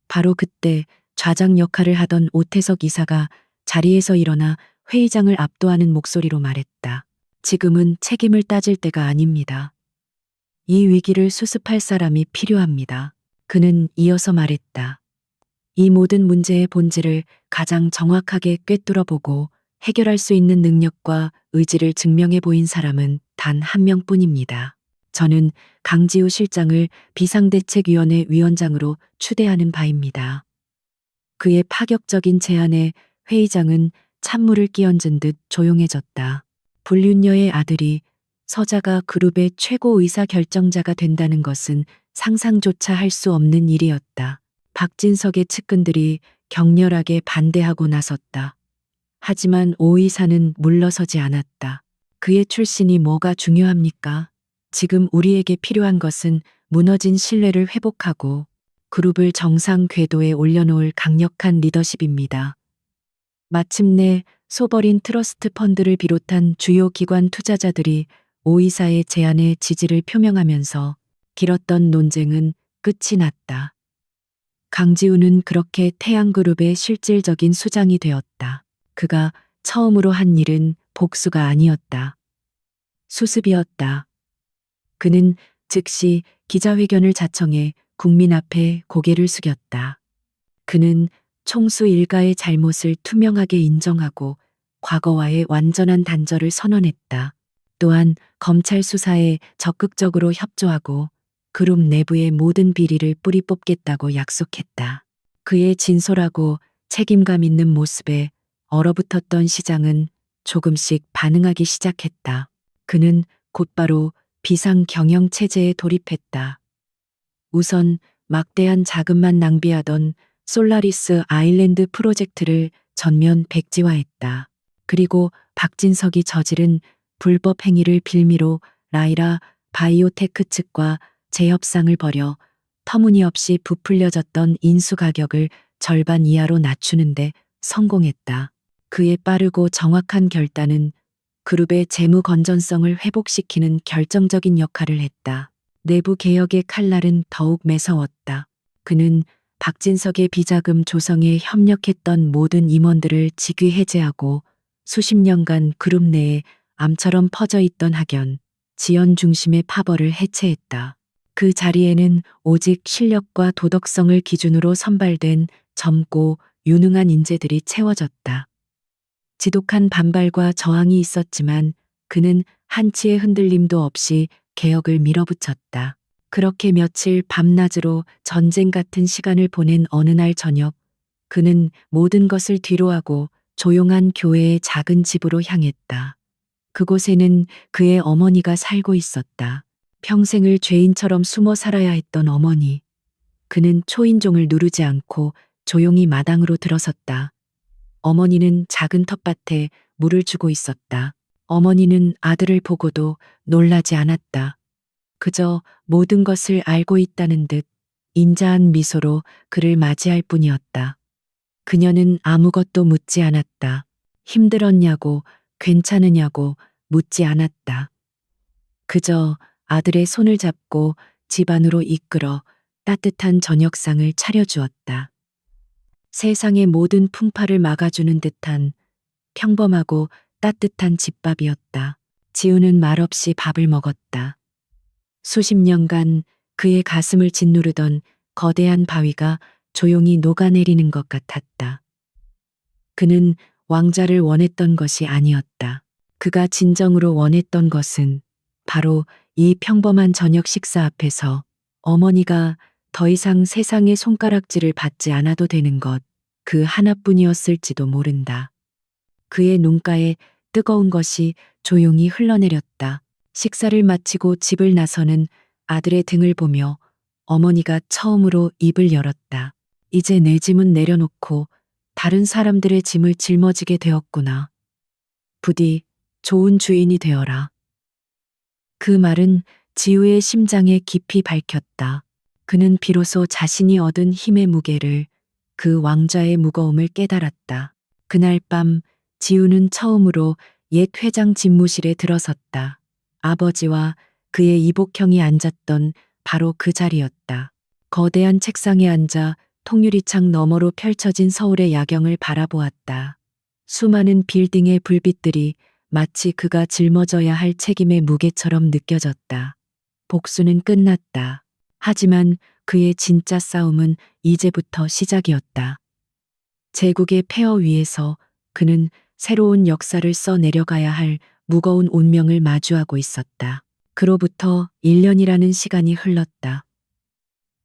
바로 그때 좌장 역할을 하던 오태석 이사가 자리에서 일어나 회의장을 압도하는 목소리로 말했다. 지금은 책임을 따질 때가 아닙니다. 이 위기를 수습할 사람이 필요합니다. 그는 이어서 말했다. 이 모든 문제의 본질을 가장 정확하게 꿰뚫어 보고 해결할 수 있는 능력과 의지를 증명해 보인 사람은 단 한 명뿐입니다. 저는 강지우 실장을 비상대책위원회 위원장으로 추대하는 바입니다. 그의 파격적인 제안에 회의장은 찬물을 끼얹은 듯 조용해졌다. 불륜녀의 아들이 서자가 그룹의 최고 의사 결정자가 된다는 것은 상상조차 할 수 없는 일이었다. 박진석의 측근들이 격렬하게 반대하고 나섰다. 하지만 오 의사는 물러서지 않았다. 그의 출신이 뭐가 중요합니까? 지금 우리에게 필요한 것은 무너진 신뢰를 회복하고 그룹을 정상 궤도에 올려놓을 강력한 리더십입니다. 마침내 소버린 트러스트 펀드를 비롯한 주요 기관 투자자들이 오 이사의 제안에 지지를 표명하면서 길었던 논쟁은 끝이 났다. 강지우는 그렇게 태양그룹의 실질적인 수장이 되었다. 그가 처음으로 한 일은 복수가 아니었다. 수습이었다. 그는 즉시 기자회견을 자청해 국민 앞에 고개를 숙였다. 그는 총수 일가의 잘못을 투명하게 인정하고 과거와의 완전한 단절을 선언했다. 또한 검찰 수사에 적극적으로 협조하고 그룹 내부의 모든 비리를 뿌리 뽑겠다고 약속했다. 그의 진솔하고 책임감 있는 모습에 얼어붙었던 시장은 조금씩 반응하기 시작했다. 그는 곧바로 비상 경영 체제에 돌입했다. 우선 막대한 자금만 낭비하던 솔라리스 아일랜드 프로젝트를 전면 백지화했다. 그리고 박진석이 저지른 불법 행위를 빌미로 라이라 바이오테크 측과 재협상을 벌여 터무니없이 부풀려졌던 인수 가격을 절반 이하로 낮추는데 성공했다. 그의 빠르고 정확한 결단은 그룹의 재무 건전성을 회복시키는 결정적인 역할을 했다. 내부 개혁의 칼날은 더욱 매서웠다. 그는 박진석의 비자금 조성에 협력했던 모든 임원들을 직위 해제하고 수십 년간 그룹 내에 암처럼 퍼져 있던 학연, 지연 중심의 파벌을 해체했다. 그 자리에는 오직 실력과 도덕성을 기준으로 선발된 젊고 유능한 인재들이 채워졌다. 지독한 반발과 저항이 있었지만 그는 한치의 흔들림도 없이 개혁을 밀어붙였다. 그렇게 며칠 밤낮으로 전쟁 같은 시간을 보낸 어느 날 저녁, 그는 모든 것을 뒤로하고 조용한 교회의 작은 집으로 향했다. 그곳에는 그의 어머니가 살고 있었다. 평생을 죄인처럼 숨어 살아야 했던 어머니. 그는 초인종을 누르지 않고 조용히 마당으로 들어섰다. 어머니는 작은 텃밭에 물을 주고 있었다. 어머니는 아들을 보고도 놀라지 않았다. 그저 모든 것을 알고 있다는 듯 인자한 미소로 그를 맞이할 뿐이었다. 그녀는 아무것도 묻지 않았다. 힘들었냐고, 괜찮으냐고 묻지 않았다. 그저 아들의 손을 잡고 집 안으로 이끌어 따뜻한 저녁상을 차려주었다. 세상의 모든 풍파를 막아주는 듯한 평범하고 따뜻한 집밥이었다. 지우는 말없이 밥을 먹었다. 수십 년간 그의 가슴을 짓누르던 거대한 바위가 조용히 녹아내리는 것 같았다. 그는 왕자를 원했던 것이 아니었다. 그가 진정으로 원했던 것은 바로 이 평범한 저녁 식사 앞에서 어머니가 더 이상 세상의 손가락질을 받지 않아도 되는 것, 그 하나뿐이었을지도 모른다. 그의 눈가에 뜨거운 것이 조용히 흘러내렸다. 식사를 마치고 집을 나서는 아들의 등을 보며 어머니가 처음으로 입을 열었다. 이제 내 짐은 내려놓고 다른 사람들의 짐을 짊어지게 되었구나. 부디 좋은 주인이 되어라. 그 말은 지우의 심장에 깊이 밝혔다. 그는 비로소 자신이 얻은 힘의 무게를, 그 왕좌의 무거움을 깨달았다. 그날 밤 지우는 처음으로 옛 회장 집무실에 들어섰다. 아버지와 그의 이복형이 앉았던 바로 그 자리였다. 거대한 책상에 앉아 통유리창 너머로 펼쳐진 서울의 야경을 바라보았다. 수많은 빌딩의 불빛들이 마치 그가 짊어져야 할 책임의 무게처럼 느껴졌다. 복수는 끝났다. 하지만 그의 진짜 싸움은 이제부터 시작이었다. 제국의 폐허 위에서 그는 새로운 역사를 써 내려가야 할 무거운 운명을 마주하고 있었다. 그로부터 1년이라는 시간이 흘렀다.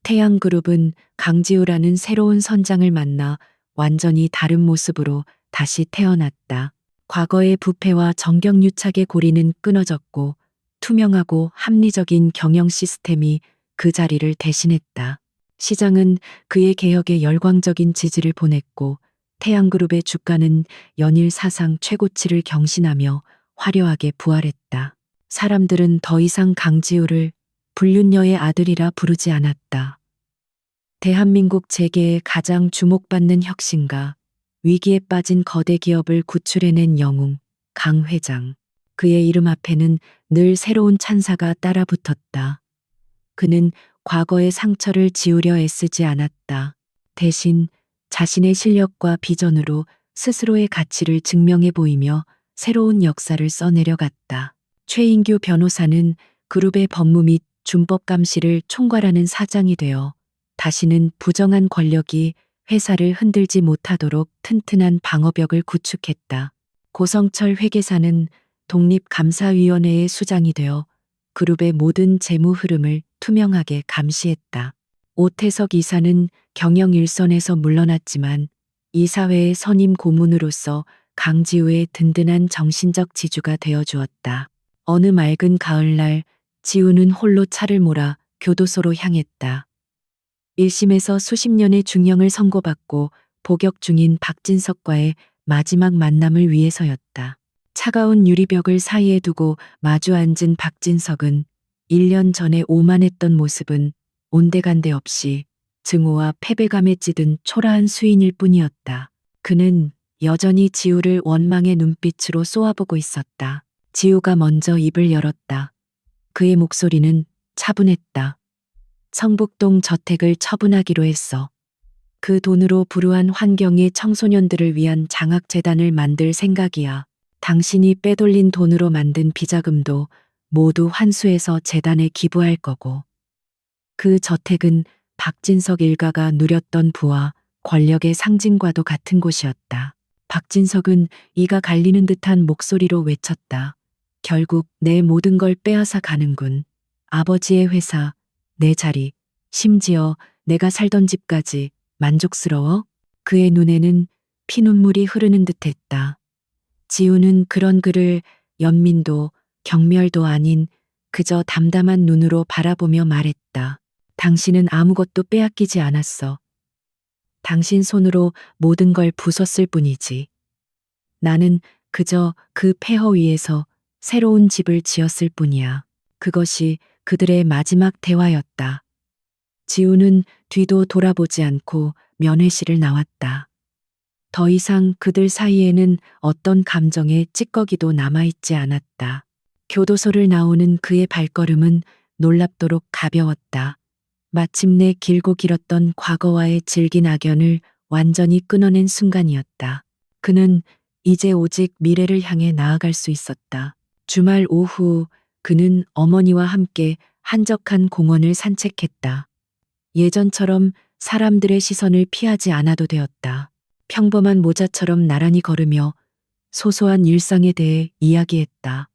태양그룹은 강지우라는 새로운 선장을 만나 완전히 다른 모습으로 다시 태어났다. 과거의 부패와 정경유착의 고리는 끊어졌고 투명하고 합리적인 경영 시스템이 그 자리를 대신했다. 시장은 그의 개혁에 열광적인 지지를 보냈고 태양그룹의 주가는 연일 사상 최고치를 경신하며 화려하게 부활했다. 사람들은 더 이상 강지우를 불륜녀의 아들이라 부르지 않았다. 대한민국 재계의 가장 주목받는 혁신가, 위기에 빠진 거대 기업을 구출해낸 영웅, 강 회장. 그의 이름 앞에는 늘 새로운 찬사가 따라붙었다. 그는 과거의 상처를 지우려 애쓰지 않았다. 대신 자신의 실력과 비전으로 스스로의 가치를 증명해 보이며 새로운 역사를 써내려갔다. 최인규 변호사는 그룹의 법무 및 준법 감시를 총괄하는 사장이 되어 다시는 부정한 권력이 회사를 흔들지 못하도록 튼튼한 방어벽을 구축했다. 고성철 회계사는 독립감사위원회의 수장이 되어 그룹의 모든 재무 흐름을 투명하게 감시했다. 오태석 이사는 경영 일선에서 물러났지만 이사회의 선임 고문으로서 강지우의 든든한 정신적 지주가 되어주었다. 어느 맑은 가을날 지우는 홀로 차를 몰아 교도소로 향했다. 1심에서 수십 년의 중형을 선고받고 복역 중인 박진석과의 마지막 만남을 위해서였다. 차가운 유리벽을 사이에 두고 마주 앉은 박진석은 1년 전에 오만했던 모습은 온데간데 없이 증오와 패배감에 찌든 초라한 수인일 뿐이었다. 그는 여전히 지우를 원망의 눈빛으로 쏘아보고 있었다. 지우가 먼저 입을 열었다. 그의 목소리는 차분했다. 성북동 저택을 처분하기로 했어. 그 돈으로 불우한 환경의 청소년들을 위한 장학재단을 만들 생각이야. 당신이 빼돌린 돈으로 만든 비자금도 모두 환수해서 재단에 기부할 거고. 그 저택은 박진석 일가가 누렸던 부와 권력의 상징과도 같은 곳이었다. 박진석은 이가 갈리는 듯한 목소리로 외쳤다. 결국 내 모든 걸 빼앗아 가는군. 아버지의 회사, 내 자리, 심지어 내가 살던 집까지 만족스러워? 그의 눈에는 피눈물이 흐르는 듯했다. 지우는 그런 그를 연민도 경멸도 아닌 그저 담담한 눈으로 바라보며 말했다. 당신은 아무것도 빼앗기지 않았어. 당신 손으로 모든 걸 부쉈을 뿐이지. 나는 그저 그 폐허 위에서 새로운 집을 지었을 뿐이야. 그것이 그들의 마지막 대화였다. 지우는 뒤도 돌아보지 않고 면회실을 나왔다. 더 이상 그들 사이에는 어떤 감정의 찌꺼기도 남아있지 않았다. 교도소를 나오는 그의 발걸음은 놀랍도록 가벼웠다. 마침내 길고 길었던 과거와의 질긴 악연을 완전히 끊어낸 순간이었다. 그는 이제 오직 미래를 향해 나아갈 수 있었다. 주말 오후 그는 어머니와 함께 한적한 공원을 산책했다. 예전처럼 사람들의 시선을 피하지 않아도 되었다. 평범한 모자처럼 나란히 걸으며 소소한 일상에 대해 이야기했다.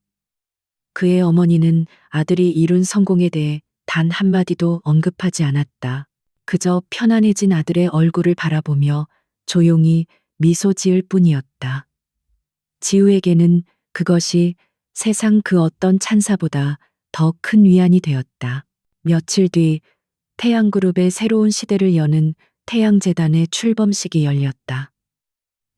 그의 어머니는 아들이 이룬 성공에 대해 단 한마디도 언급하지 않았다. 그저 편안해진 아들의 얼굴을 바라보며 조용히 미소 지을 뿐이었다. 지우에게는 그것이 세상 그 어떤 찬사보다 더 큰 위안이 되었다. 며칠 뒤 태양그룹의 새로운 시대를 여는 태양재단의 출범식이 열렸다.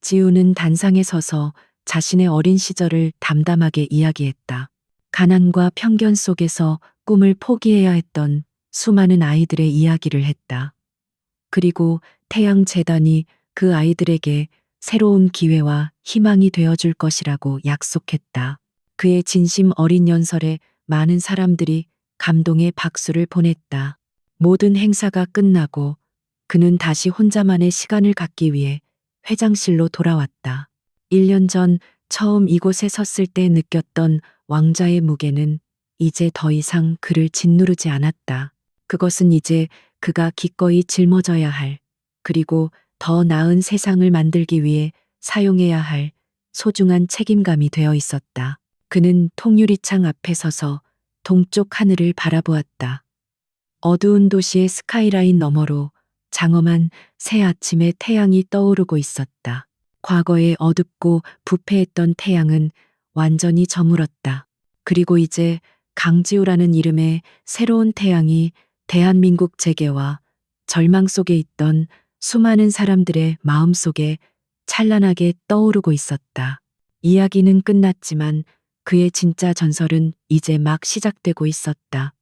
지우는 단상에 서서 자신의 어린 시절을 담담하게 이야기했다. 가난과 편견 속에서 꿈을 포기해야 했던 수많은 아이들의 이야기를 했다. 그리고 태양재단이 그 아이들에게 새로운 기회와 희망이 되어줄 것이라고 약속했다. 그의 진심 어린 연설에 많은 사람들이 감동의 박수를 보냈다. 모든 행사가 끝나고 그는 다시 혼자만의 시간을 갖기 위해 회장실로 돌아왔다. 1년 전 처음 이곳에 섰을 때 느꼈던 왕좌의 무게는 이제 더 이상 그를 짓누르지 않았다. 그것은 이제 그가 기꺼이 짊어져야 할, 그리고 더 나은 세상을 만들기 위해 사용해야 할 소중한 책임감이 되어 있었다. 그는 통유리창 앞에 서서 동쪽 하늘을 바라보았다. 어두운 도시의 스카이라인 너머로 장엄한 새 아침의 태양이 떠오르고 있었다. 과거의 어둡고 부패했던 태양은 완전히 저물었다. 그리고 이제 강지우라는 이름의 새로운 태양이 대한민국 재개와 절망 속에 있던 수많은 사람들의 마음 속에 찬란하게 떠오르고 있었다. 이야기는 끝났지만 그의 진짜 전설은 이제 막 시작되고 있었다.